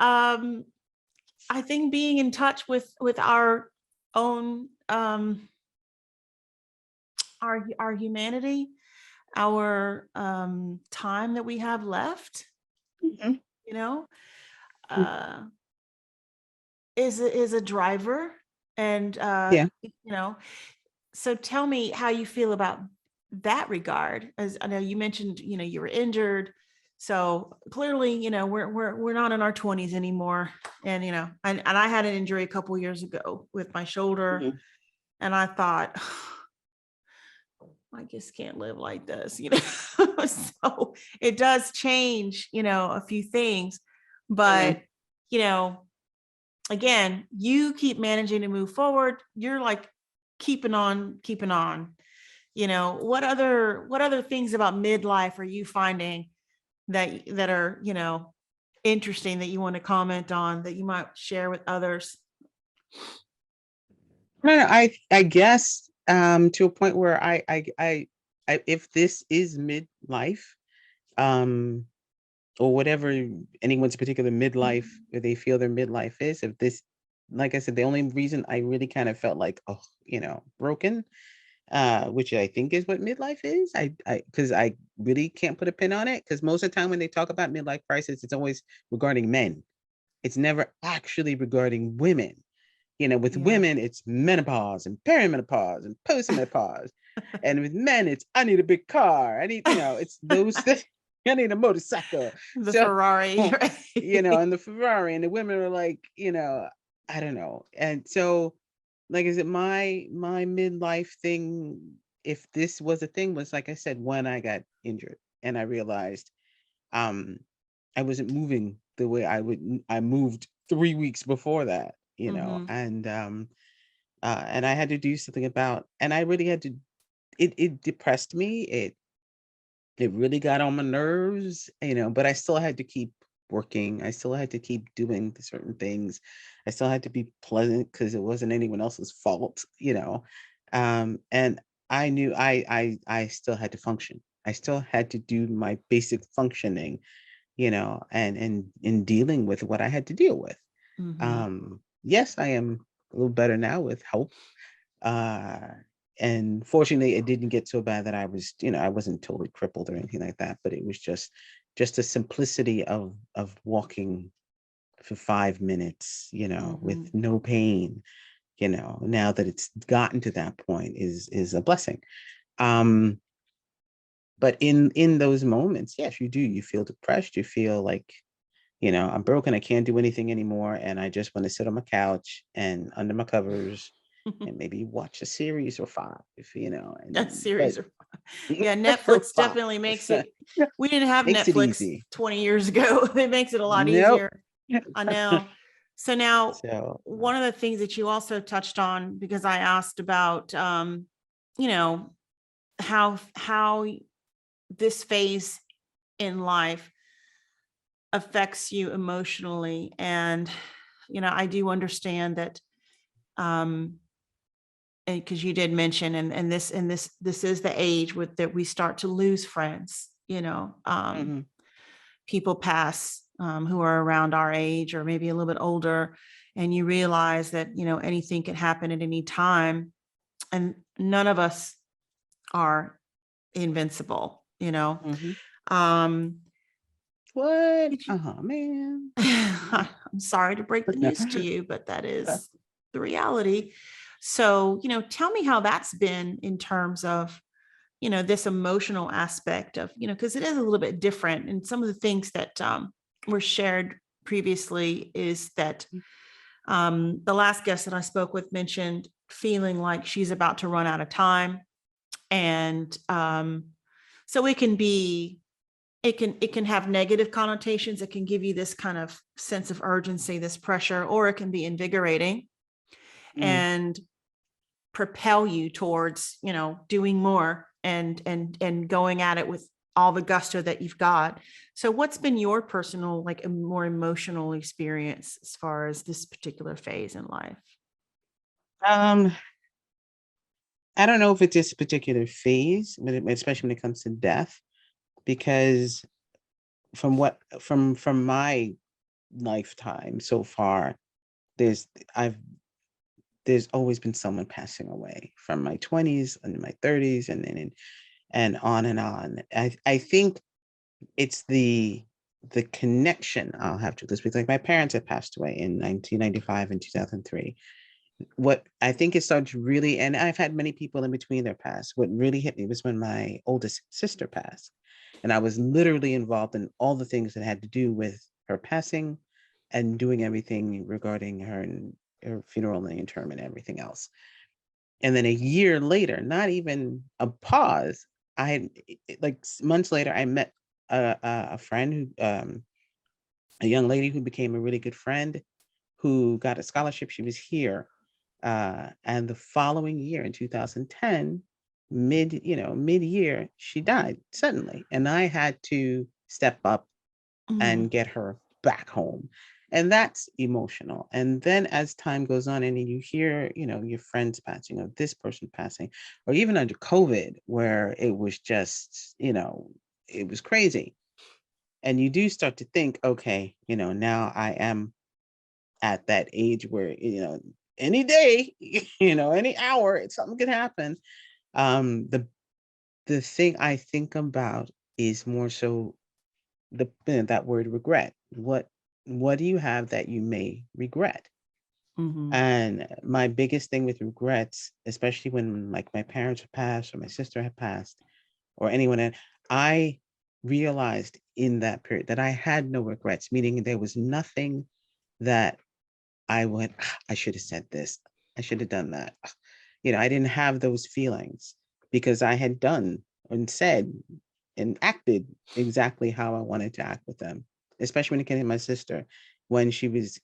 I think being in touch with our own our humanity, our time that we have left, you know, is a driver. And you know, so tell me how you feel about that regard. As I know you mentioned, you know, you were injured, so clearly, you know, we're not in our 20s anymore. And you know, and I had an injury a couple of years ago with my shoulder, and I thought, I just can't live like this, you know. So it does change, you know, a few things, but you know, again, you keep managing to move forward. You're like keeping on. You know, what other things about midlife are you finding that are, you know, interesting, that you want to comment on, that you might share with others? I guess to a point where I if this is midlife, or whatever anyone's particular midlife, or they feel their midlife is, if this, like I said, the only reason I really kind of felt like, oh, broken, which I think is what midlife is. Because I really can't put a pin on it. Because most of the time when they talk about midlife crisis, it's always regarding men. It's never actually regarding women. With Yeah. women, it's menopause and perimenopause and postmenopause. And with men, it's I need a big car. I need, it's those things. I need a motorcycle. The So, Ferrari, right? and the Ferrari, and the women are like, I don't know. And so, like I said, my midlife thing, if this was a thing, was, like I said, when I got injured and I realized um I wasn't moving the way I moved 3 weeks before that, Hmm. and I had to do something about, and I really had to, it depressed me. It really got on my nerves, but I still had to keep working. I still had to keep doing the certain things. I still had to be pleasant because it wasn't anyone else's fault, and I knew I still had to function. I still had to do my basic functioning, and in dealing with what I had to deal with. Hmm. Yes, I am a little better now with help. Uh, and fortunately, it didn't get so bad that I was, I wasn't totally crippled or anything like that. But it was just the simplicity of walking for 5 minutes, with Hmm. no pain. Now that it's gotten to that point is a blessing. Um, but in those moments, yes, you do. You feel depressed. You feel like, I'm broken. I can't do anything anymore, and I just want to sit on my couch and under my covers and maybe watch a series or five, That and but series. Yeah, or Netflix five definitely makes it. We didn't have makes it Netflix easy. 20 years ago. It makes it a lot Nope. easier. I know. So now, So one of the things that you also touched on, because I asked about, you know, how this phase in life affects you emotionally, and I do understand that, um, and because you did mention, and this is the age with that we start to lose friends. mhm, People pass, who are around our age or maybe a little bit older, and you realize that anything can happen at any time, and none of us are invincible. mhm. Um, What? did you- Oh man. I'm sorry to break the news to you, but that is the reality. So, tell me how that's been in terms of, this emotional aspect of, because it is a little bit different. And some of the things that were shared previously is that the last guest that I spoke with mentioned feeling like she's about to run out of time. And so it can have negative connotations. It can give you this kind of sense of urgency, this pressure, or it can be invigorating Mm. and propel you towards doing more and going at it with all the gusto that you've got. So what's been your personal, like, a more emotional experience as far as this particular phase in life? Um, I don't know if it's this particular phase, but especially when it comes to death, because from my lifetime so far, there's I've there's always been someone passing away from my 20s and my 30s, and on and on. I think it's the connection I'll have to this, because like my parents had passed away in 1995 and 2003. What I think it started to really, and I've had many people in between their pass. What really hit me was when my oldest sister passed, and I was literally involved in all the things that had to do with her passing, and doing everything regarding her and her funeral and the interment and everything else. And then a year later, not even a pause, I had like months later, I met a friend who, a young lady who became a really good friend, who got a scholarship. She was here, and the following year in 2010, mid year, she died suddenly, and I had to step up Mm, and get her back home. And that's emotional. And then as time goes on and you hear, your friends passing, or this person passing, or even under COVID, where it was just, it was crazy. And you do start to think, okay, now I am at that age where, any day, any hour, something could happen. The thing I think about is more so that word regret. What do you have that you may regret? Mhm. And my biggest thing with regrets, especially when like my parents had passed or my sister had passed or anyone, and I realized in that period that I had no regrets, meaning there was nothing that I went, "Ah, I should have said this. I should have done that." I didn't have those feelings because I had done and said and acted exactly how I wanted to act with them. Especially when it came to my sister, when she was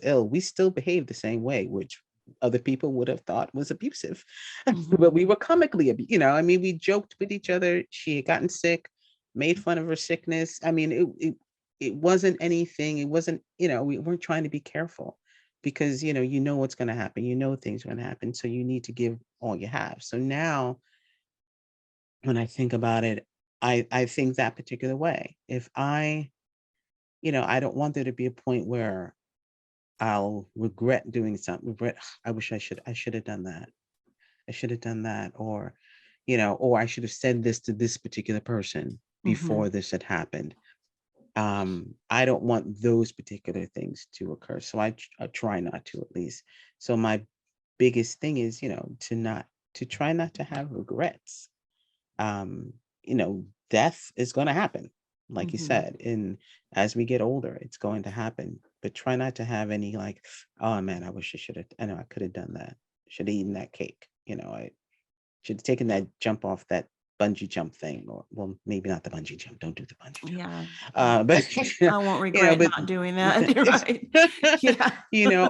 ill, we still behaved the same way, which other people would have thought was abusive. But Mhm. we were comically, I mean, we joked with each other. She had gotten sick, made fun of her sickness. I mean, it wasn't anything. It wasn't, we weren't trying to be careful because you know what's going to happen, things are going to happen, so you need to give all you have. So now when I think about it, I think that particular way. If I don't want there to be a point where I'll regret doing something, regret, I wish I should have done that, I should have done that, or I should have said this to this particular person before Mhm. this had happened. I don't want those particular things to occur, so I try not to, at least. So my biggest thing is, to try not to have regrets. um Death is going to happen, like you Mhm. said, and as we get older it's going to happen, but try not to have any like, oh man, I wish I know I could have done that, should have eaten that cake, I should have taken that jump off that bungee jump thing, or well, maybe not the bungee jump, don't do the bungee jump. Yeah. But I won't regret but not doing that. You're right. Yeah.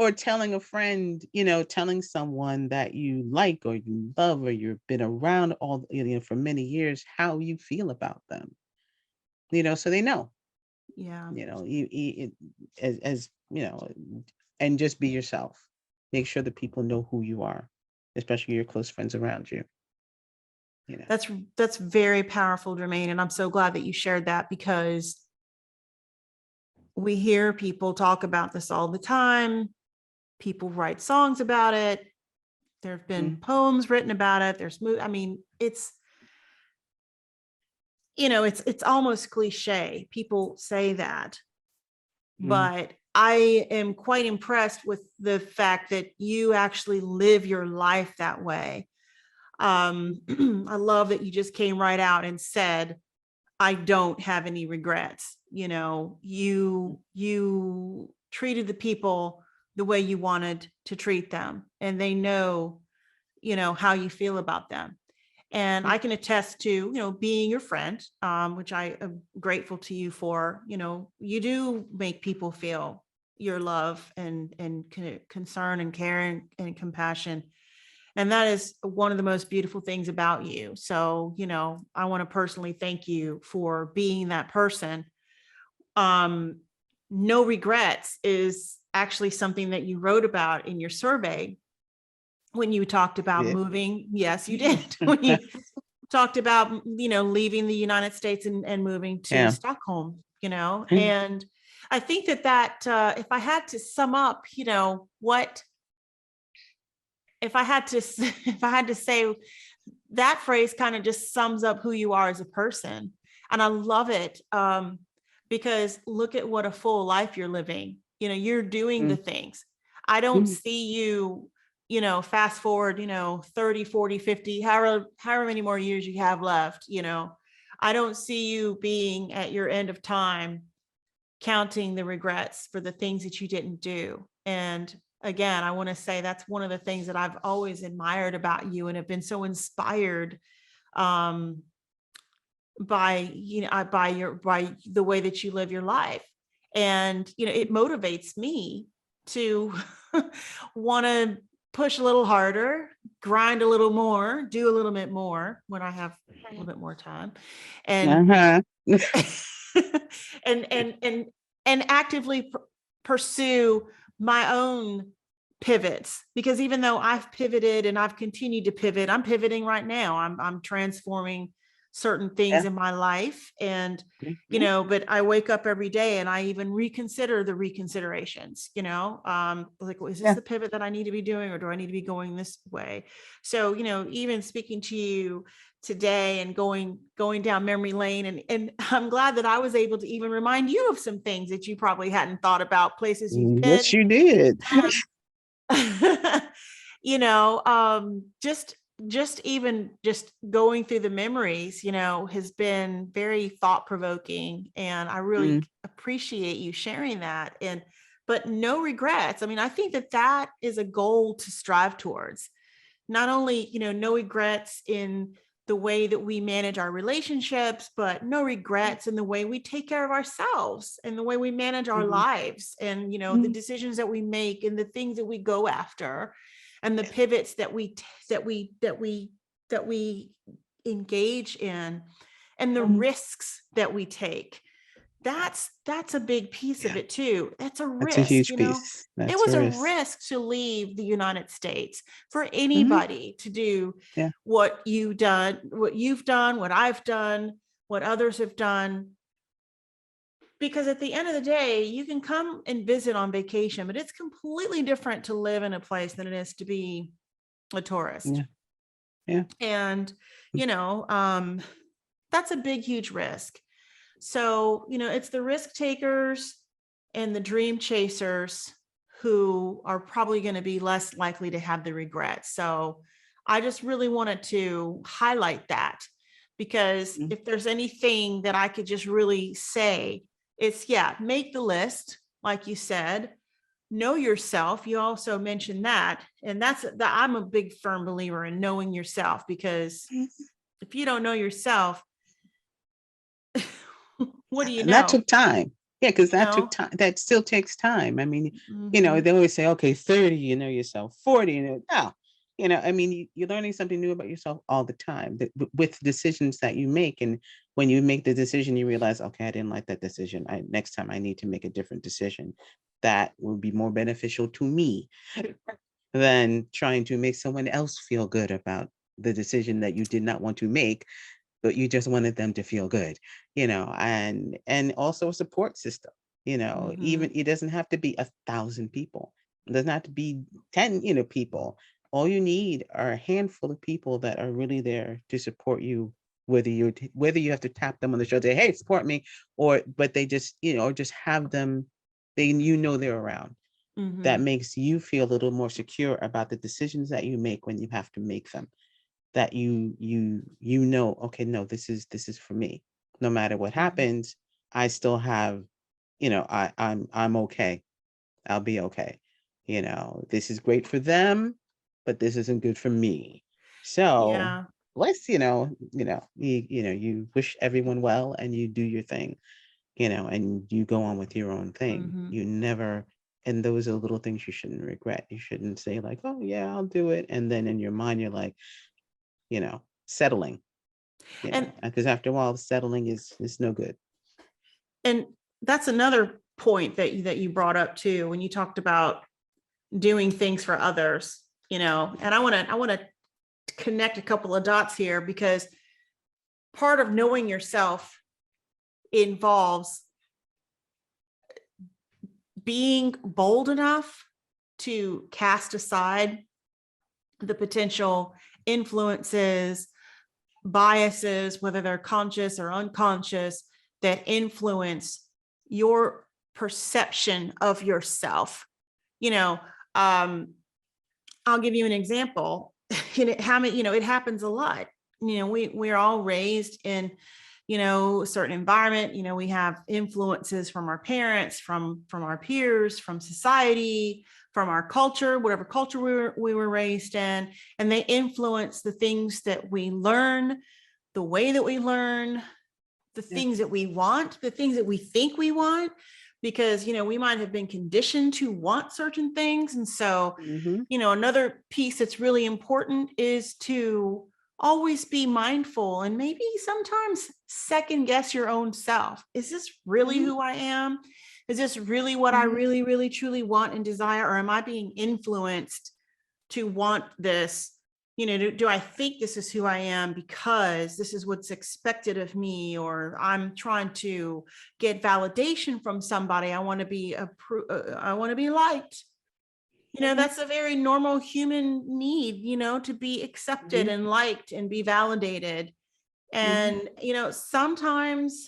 or telling a friend, telling someone that you like or you love or you've been around all, for many years, how you feel about them, so they know, Yeah. as and just be yourself. Make sure that people know who you are, especially your close friends around you. You know. That's that's very powerful, Jermaine, and I'm so glad that you shared that because we hear people talk about this all the time. People write songs about it. There have been Mm, poems written about it. I mean, it's almost cliche. People say that, mm, but I am quite impressed with the fact that you actually live your life that way. I love that you just came right out and said, I don't have any regrets. You treated the people the way you wanted to treat them, and they know, how you feel about them. And mm, I can attest to, being your friend, which I am grateful to you for. You do make people feel your love and concern and care and compassion. And that is one of the most beautiful things about you. So, I want to personally thank you for being that person. Um, no regrets is actually something that you wrote about in your survey when you talked about yeah. moving. Yes, you did. When you talked about, leaving the United States and moving to Yeah. Stockholm, and I think that if I had to sum up, what if I had to if I had to say, that phrase kind of just sums up who you are as a person. And I love it, because look at what a full life you're living. You're doing the Mm, things. I don't mm, see you, fast forward, 30, 40, 50, however many more years you have left. I don't see you being at your end of time counting the regrets for the things that you didn't do. And again, I want to say that's one of the things that I've always admired about you and have been so inspired, um, by the way that you live your life. And it motivates me to want to push a little harder, grind a little more, do a little bit more when I have a little bit more time, and uh-huh. and and and and actively pursue my own pivots, because even though I've pivoted and I've continued to pivot, I'm pivoting right now. I'm transforming certain things Yeah. in my life. And, Mhm. but I wake up every day and I even reconsider the reconsiderations, like, well, is this Yeah. the pivot that I need to be doing, or do I need to be going this way? So, even speaking to you today and going down memory lane, and I'm glad that I was able to even remind you of some things that you probably hadn't thought about, places you've Yes, been. you did. Just even just going through the memories, has been very thought provoking, and I really Mm, appreciate you sharing that. But no regrets. I mean, I think that is a goal to strive towards. Not only, no regrets in the way that we manage our relationships, but no regrets in the way we take care of ourselves and the way we manage our mhm, lives, and, the mhm. decisions that we make and the things that we go after, and the pivots that we engage in, and the Mhm. risks that we take. That's a big piece of Yeah, it too. That's a that's a risk, huge piece. it That's a was a risk. risk to leave the United States for Mhm. anybody to do Yeah. what you've done, what I've done, what others have done. Because at the end of the day, you can come and visit on vacation, but it's completely different to live in a place than it is to be a tourist. Yeah. Yeah. And, you know, um, that's a big, huge risk. So, it's the risk takers and the dream chasers who are probably going to be less likely to have the regret. So, I just really wanted to highlight that, because Mm, if there's anything that I could just really say, it's, yeah, make the list, like you said, know yourself. You also mentioned that. And I'm a big firm believer in knowing yourself, because mhm. if you don't know yourself, what do you And that know? took time. Yeah, because You that took know? time. That still takes time. I mean, Mhm. they always say, okay, 30, you know yourself, 40, no. I mean, you're learning something new about yourself all the time with decisions that you make. And when you make the decision, you realize, okay, I didn't like that decision. Next time I need to make a different decision that will be more beneficial to me than trying to make someone else feel good about the decision that you did not want to make, but you just wanted them to feel good, and also a support system. Even Mhm. it doesn't have to be 1,000 people. It doesn't have to be 10, people. All you need are a handful of people that are really there to support you, whether you have to tap them on the shoulder, say, hey, support me, or but they just, or just have them, they're around. That Mhm. makes you feel a little more secure about the decisions that you make when you have to make them, that okay, no, this is for me. No matter what Mhm. happens, I still have, I'm okay. I'll be okay. This is great for them, but this isn't good for me. So Yeah. let's, you wish everyone well and you do your thing, and you go on with your own thing. Mhm. You never, and those are little things you shouldn't regret. You shouldn't say like, oh yeah, I'll do it. And then in your mind, you're like, settling, And because after a while, settling is no good. and that's another point that you brought up too, when you talked about doing things for others, and I want to connect a couple of dots here, because part of knowing yourself involves being bold enough to cast aside the potential influences, biases, whether they're conscious or unconscious, that influence your perception of yourself. You know, um, I'll give you an example. It happens a lot. We're all raised in, a certain environment. We have influences from our parents, from our peers, from society, from our culture, whatever culture we were raised in, and they influence the things that we learn, the way that we learn, the Yeah. things that we want, the things that we think we want, because, we might have been conditioned to want certain things. And so, Hmm. another piece that's really important is to always be mindful and maybe sometimes second guess your own self. Is this really Hmm. who I am? Is this really what I Hmm. really, really, truly want and desire? Or am I being influenced to want this, do I think this is who I am because this is what's expected of me, or I'm trying to get validation from somebody. I want to be I want to be liked. That's a very normal human need, to be accepted Mhm. and liked and be validated. Mhm. And, sometimes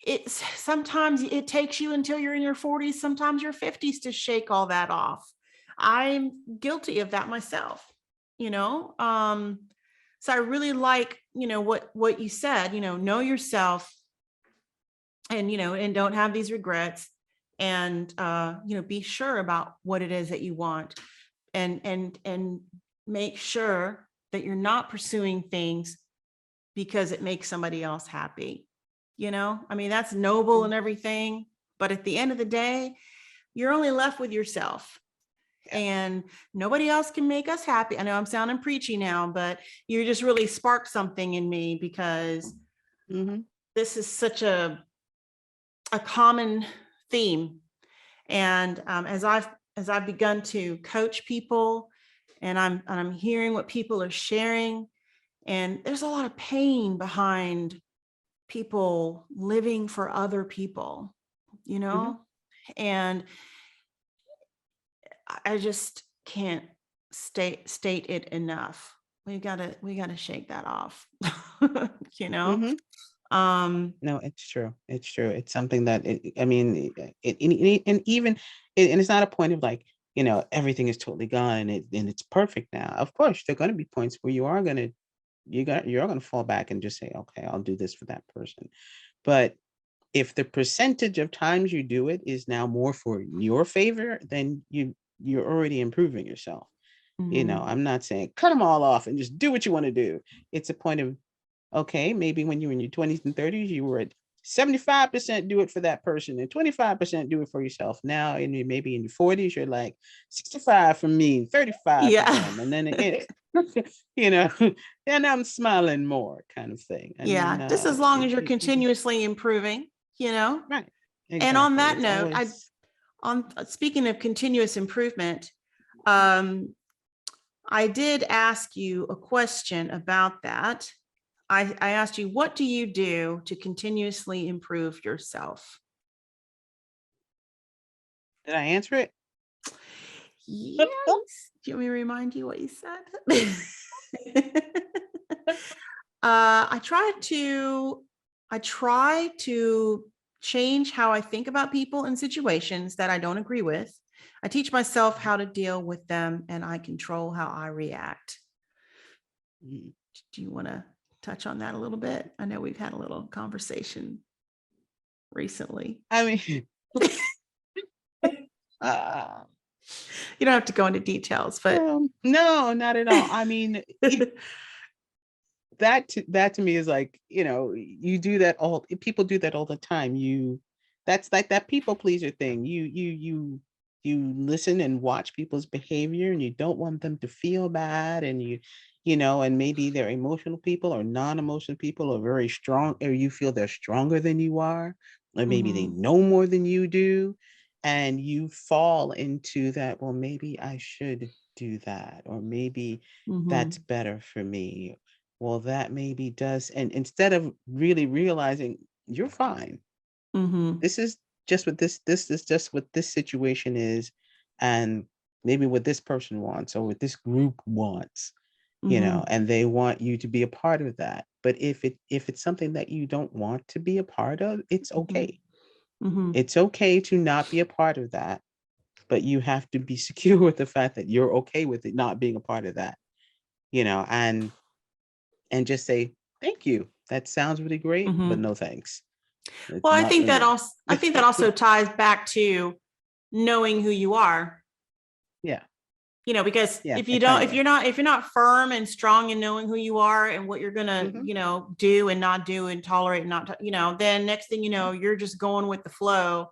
it takes you until you're in your 40s, sometimes your 50s to shake all that off. I'm guilty of that myself, so I really like, what you said, know yourself, and don't have these regrets, and be sure about what it is that you want, and make sure that you're not pursuing things because it makes somebody else happy. I mean, that's noble and everything, but at the end of the day, you're only left with yourself, Yeah. and nobody else can make us happy. I know I'm sounding preachy now, but you just really sparked something in me, because Mhm. this is such a common theme. And as I've begun to coach people, and I'm hearing what people are sharing, and there's a lot of pain behind people living for other people, Mhm. and I just can't state it enough. We gotta shake that off. you know Mhm. um No, it's true. It's true. It's something that I mean, and even and it's not a point of like, everything is totally gone and it's perfect now. Of course, there are going to be points where you're gonna fall back and just say, okay, I'll do this for that person. But if the percentage of times you do it is now more for your favor, then you're already improving yourself. mhm, I'm not saying cut them all off and just do what you want to do. It's a point of, okay, maybe when you were in your 20s and 30s, you were at 75% do it for that person and 25% do it for yourself. Now, maybe in your 40s, you're like 65 for me, 35 for yeah. them. And then, you know, and I'm smiling more kind of thing. I mean, Yeah, just as long as you're you continuously improving, right. and on Exactly. that It's note, always, speaking of continuous improvement, um I did ask you a question about that. I asked you, what do you do to continuously improve yourself? did I answer it? Yes. Do you want me to remind you what you said? I try to change how I think about people and situations that I don't agree with. I teach myself how to deal with them, and I control how I react. Mm. Do you want to touch on that a little bit? I know we've had a little conversation recently. I mean, uh, You don't have to go into details, but no, not at all. I mean, that to me is like, you do that all people do that all the time. That's like that people pleaser thing. You listen and watch people's behavior and you don't want them to feel bad, and and maybe they're emotional people or non-emotional people or very strong, or you feel they're stronger than you are, or maybe they mhm, know more than you do, and you fall into that, well, maybe I should do that, or maybe that's mhm, better for me. Well, that maybe does, and instead of really realizing you're fine, mhm, this is just what this is just what this situation is, and maybe what this person wants or what this group wants, mhm, and they want you to be a part of that. But if it's something that you don't want to be a part of, it's mhm, okay. mhm, It's okay to not be a part of that, but you have to be secure with the fact that you're okay with it not being a part of that, and just say, "Thank you. That sounds really great, but mhm. no thanks." It's Well, I not think that really. also I think that also ties back to knowing who you are. Yeah, Because yeah, if you it don't, kinda if does. you're not firm and strong in knowing who you are and what you're gonna, Mhm, do and not do and tolerate and not, then next thing you mhm, know, you're just going with the flow.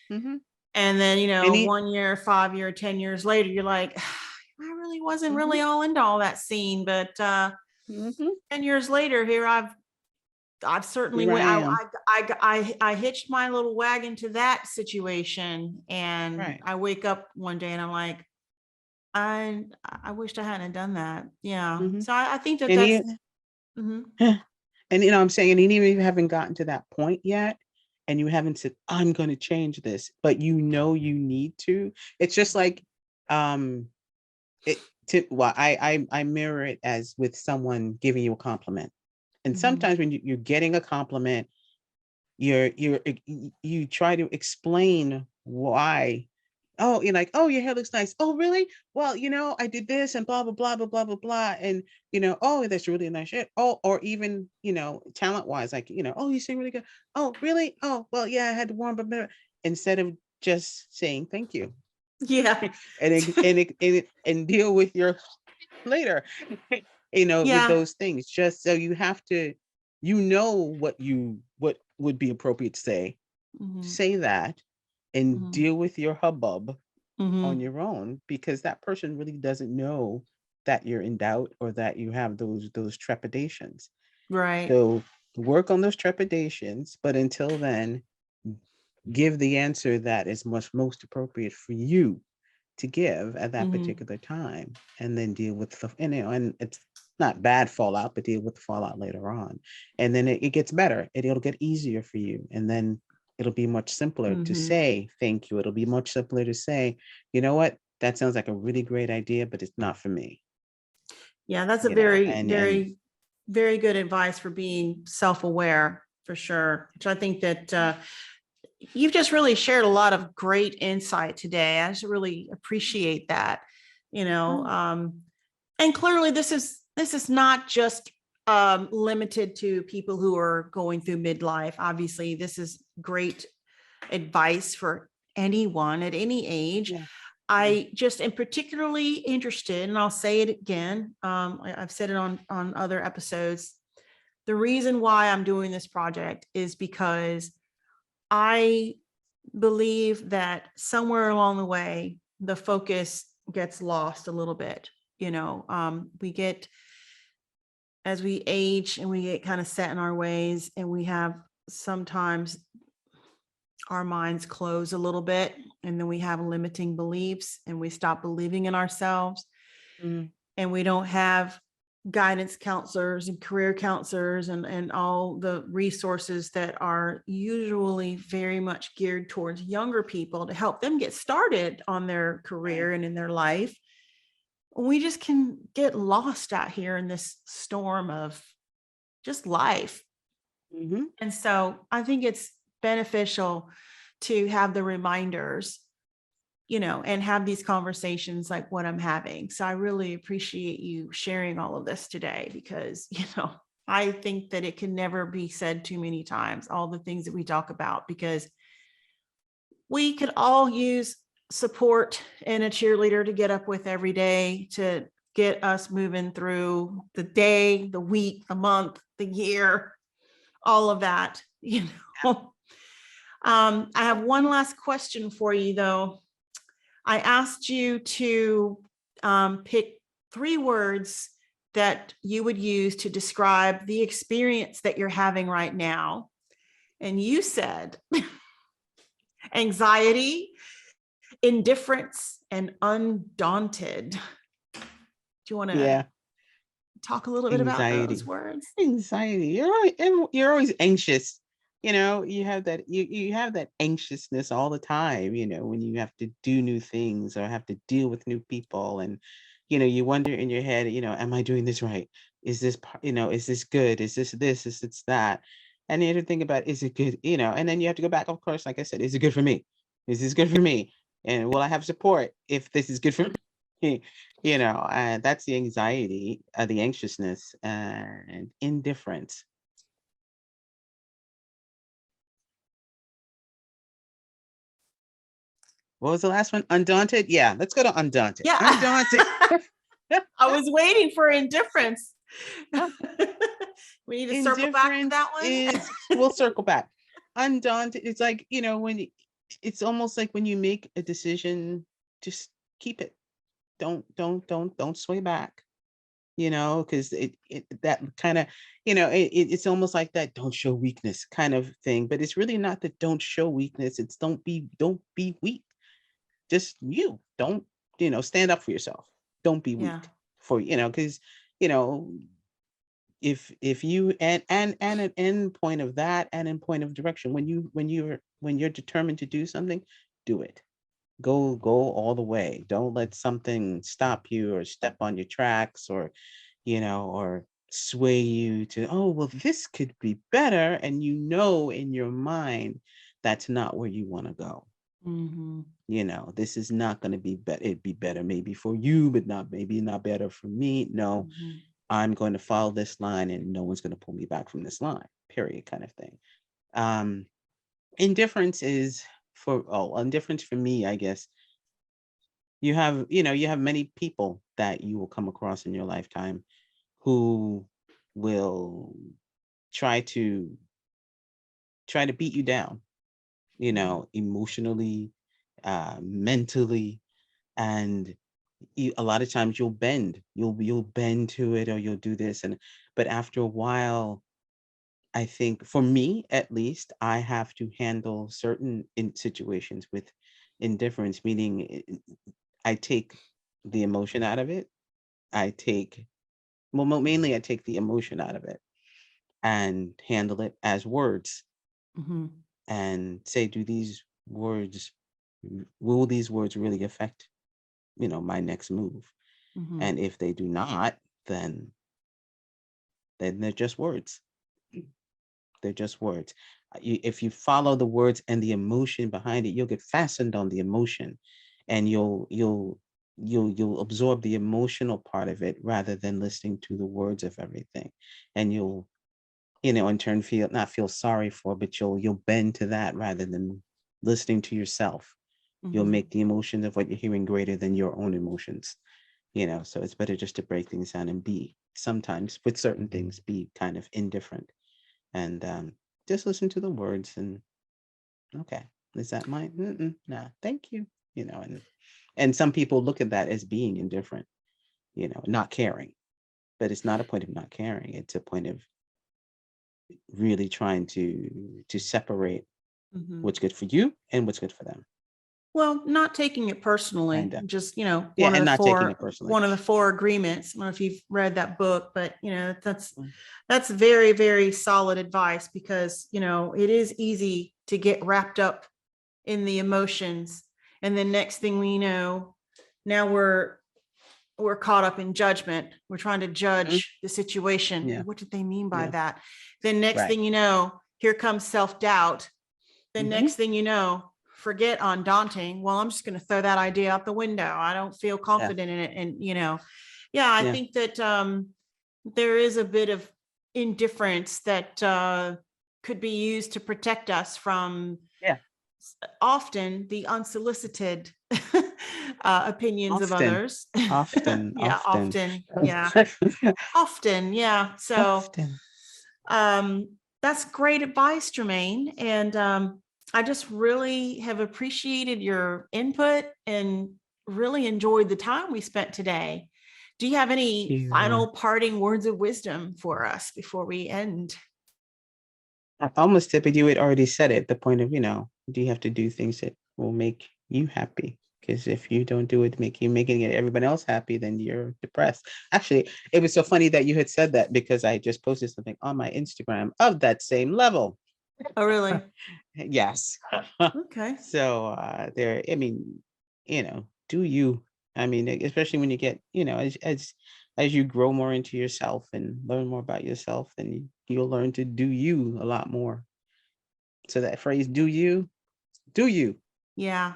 mhm. And then, Any 1 year, 5 year, 10 years later, you're like, I really wasn't Mhm, really all into all that scene, but, mhm. 10 years later, here I've certainly Here I went. am. I hitched my little wagon to that situation, and Right. I wake up one day and I'm like, I wished I hadn't done that. Yeah. Mhm. So I think that And that's, you mhm. and, I'm saying, and even if you haven't gotten to that point yet, and you haven't said, "I'm gonna change this," but you need to. It's just like, um, I mirror it as with someone giving you a compliment. And Mhm. sometimes when you're getting a compliment, you try to explain why. Oh, you're like, oh, your hair looks nice. Oh, really? Well, I did this and blah blah blah blah blah blah blah, and oh, that's really nice shit. Oh, or even talent wise, like oh, you sing really good. Oh, really? Oh, well, yeah, I had to warm up better. Instead of just saying thank you Yeah. and deal with your later, with Yeah. those things. Just so you have to, what would be appropriate to Mhm. say that, and Mhm. deal with your hubbub on Mhm. your own, because that person really doesn't know that you're in doubt or that you have those trepidations. Right. So work on those trepidations, but until then, give the answer that is most appropriate for you to give at that Mhm. particular time, and then deal with and it's not bad fallout, but deal with the fallout later on. And then it gets better. It'll get easier for you. And then it'll be much simpler to Mhm. say thank you. It'll be much simpler to say, you know what, that sounds like a really great idea, but it's not for me. Yeah, that's a very, And very, very good advice for being self-aware for sure. Which I think that you've just really shared a lot of great insight today. I just really appreciate that. You know, oh, and clearly this is not just limited to people who are going through midlife. Obviously, this is great advice for anyone at any age. yeah. Yeah. I just am particularly interested, and I'll say it again. I've said it on other episodes. The reason why I'm doing this project is because I believe that somewhere along the way, the focus gets lost a little bit. We get, as we age and we get kind of set in our ways, and we have sometimes our minds close a little bit, and then we have limiting beliefs and we stop believing in ourselves, Mm, and we don't have guidance counselors and career counselors and all the resources that are usually very much geared towards younger people to help them get started on their right. career and in their life. We just can get lost out here in this storm of just life. Hmm. And so I think it's beneficial to have the reminders, and have these conversations like what I'm having. So I really appreciate you sharing all of this today because, I think that it can never be said too many times, all the things that we talk about, because we could all use support and a cheerleader to get up with every day to get us moving through the day, the week, the month, the year, all of that, know. I have one last question for you, though. I asked you to pick 3 words that you would use to describe the experience that you're having right now. And you said anxiety, indifference, and undaunted. Do you want to Yeah. talk a little bit about those Anxiety. words? Anxiety. You're always anxious. You have that anxiousness all the time, when you have to do new things or have to deal with new people, and you wonder in your head, am I doing this right? Is this is this good? Is this, is this that? And you have to think about, is it good? And then you have to go back, of course, like I said, is it good for me? Is this good for me? And will I have support if this is good for me? That's the anxiety, the anxiousness, and indifference. What was the last one? Undaunted? Yeah, let's go to undaunted. Yeah. Undaunted. I was waiting for indifference. We need to circle back to Indifference that one. is, we'll circle back. Undaunted, it's like, it's almost like when you make a decision, just keep it. Don't sway back. Because that kind of, it's almost like that don't show weakness kind of thing, but it's really not that don't show weakness. It's don't be weak. Just you don't stand up for yourself. Don't be Yeah. weak for, because, you know, if you and an end point of that and in point of direction, when you're determined to do something, do it. Go all the way. Don't let something stop you or step on your tracks, or sway you to, oh, well, this could be better. And in your mind, that's not where you want to go. Mm-hmm. This is not going to be better. It'd be better maybe for you, but not better for me. No, Mm-hmm. I'm going to follow this line and no one's going to pull me back from this line, period, kind of thing. Um, indifference for me, I guess, you have many people that you will come across in your lifetime who will try to beat you down, emotionally, mentally, and a lot of times you'll bend to it, or you'll do this, but after a while, I think, for me at least, I have to handle certain situations with indifference, meaning I take the emotion out of it. I take Well, mainly I take the emotion out of it and handle it as words, Mm-hmm. and say, will these words really affect, my next move? Mm-hmm. And if they do not, then they're just words. They're just words. If you follow the words and the emotion behind it, you'll get fastened on the emotion, and you'll absorb the emotional part of it rather than listening to the words of everything, and you'll in turn not feel sorry for, but you'll bend to that rather than listening to yourself. You'll Mm-hmm. make the emotions of what you're hearing greater than your own emotions. So it's better just to break things down and be sometimes with certain things be kind of indifferent, and just listen to the words, and okay, is that mine? Nah, thank you. And some people look at that as being indifferent, not caring, but it's not a point of not caring. It's a point of really trying to separate Mm-hmm. what's good for you and what's good for them. Well, not taking it personally, And just, yeah, and not taking it personally. one of the four agreements. I don't know if you've read that book, but that's Mm. very, very solid advice, because, it is easy to get wrapped up in the emotions. And then next thing we know, now we're caught up in judgment. We're trying to judge the situation. Yeah. What did they mean by Yeah. that? Then next Right. thing you know, here comes self-doubt. Then Mhm. next thing you know, forget undaunting. Well, I'm just going to throw that idea out the window. I don't feel confident in it. And, I Yeah. think that there is a bit of indifference that could be used to protect us from Yeah. often the unsolicited opinions of Often. others. Often. Yeah, Often. often. Yeah. So Often. um, that's great advice, Jermaine. And I just really have appreciated your input and really enjoyed the time we spent today. Do you have any final parting words of wisdom for us before we end? I almost said, but you had already said it. The point of, do you have to do things that will make you happy? Because if you don't do it, making it everybody else happy, then you're depressed. Actually, it was so funny that you had said that, because I just posted something on my Instagram of that same level. Oh, really? Yes. Okay. So do you? I mean, especially when you get, as you grow more into yourself and learn more about yourself, then you'll learn to do you a lot more. So that phrase, do you, do you? Yeah.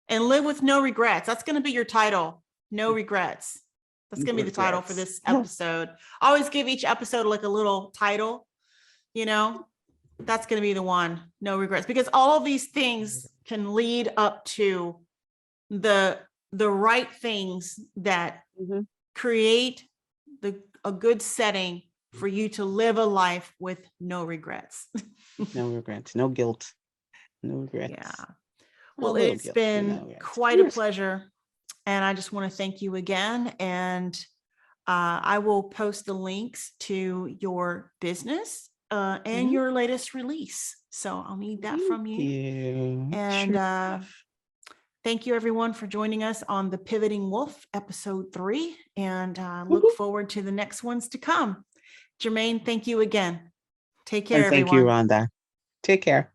And live with no regrets. That's going to be your title. No regrets. That's going to be the title for this episode. I always give each episode like a little title, that's going to be the one. No regrets, because all of these things can lead up to the right things that Mhm. create a good setting for you to live a life with no regrets. No regrets, no guilt, no regrets. Yeah. A Well, little it's guilt, but no been regrets. quite a pleasure. And I just want to thank you again. And I will post the links to your business and Mhm. your latest release. So I'll need that from Thank you. you. And Sure enough. Thank you everyone for joining us on the Pivoting Wolf episode 3, and look Mhm. forward to the next ones to come. Jermaine, thank you again. Take care, And thank you, everyone. Rhonda. Take care.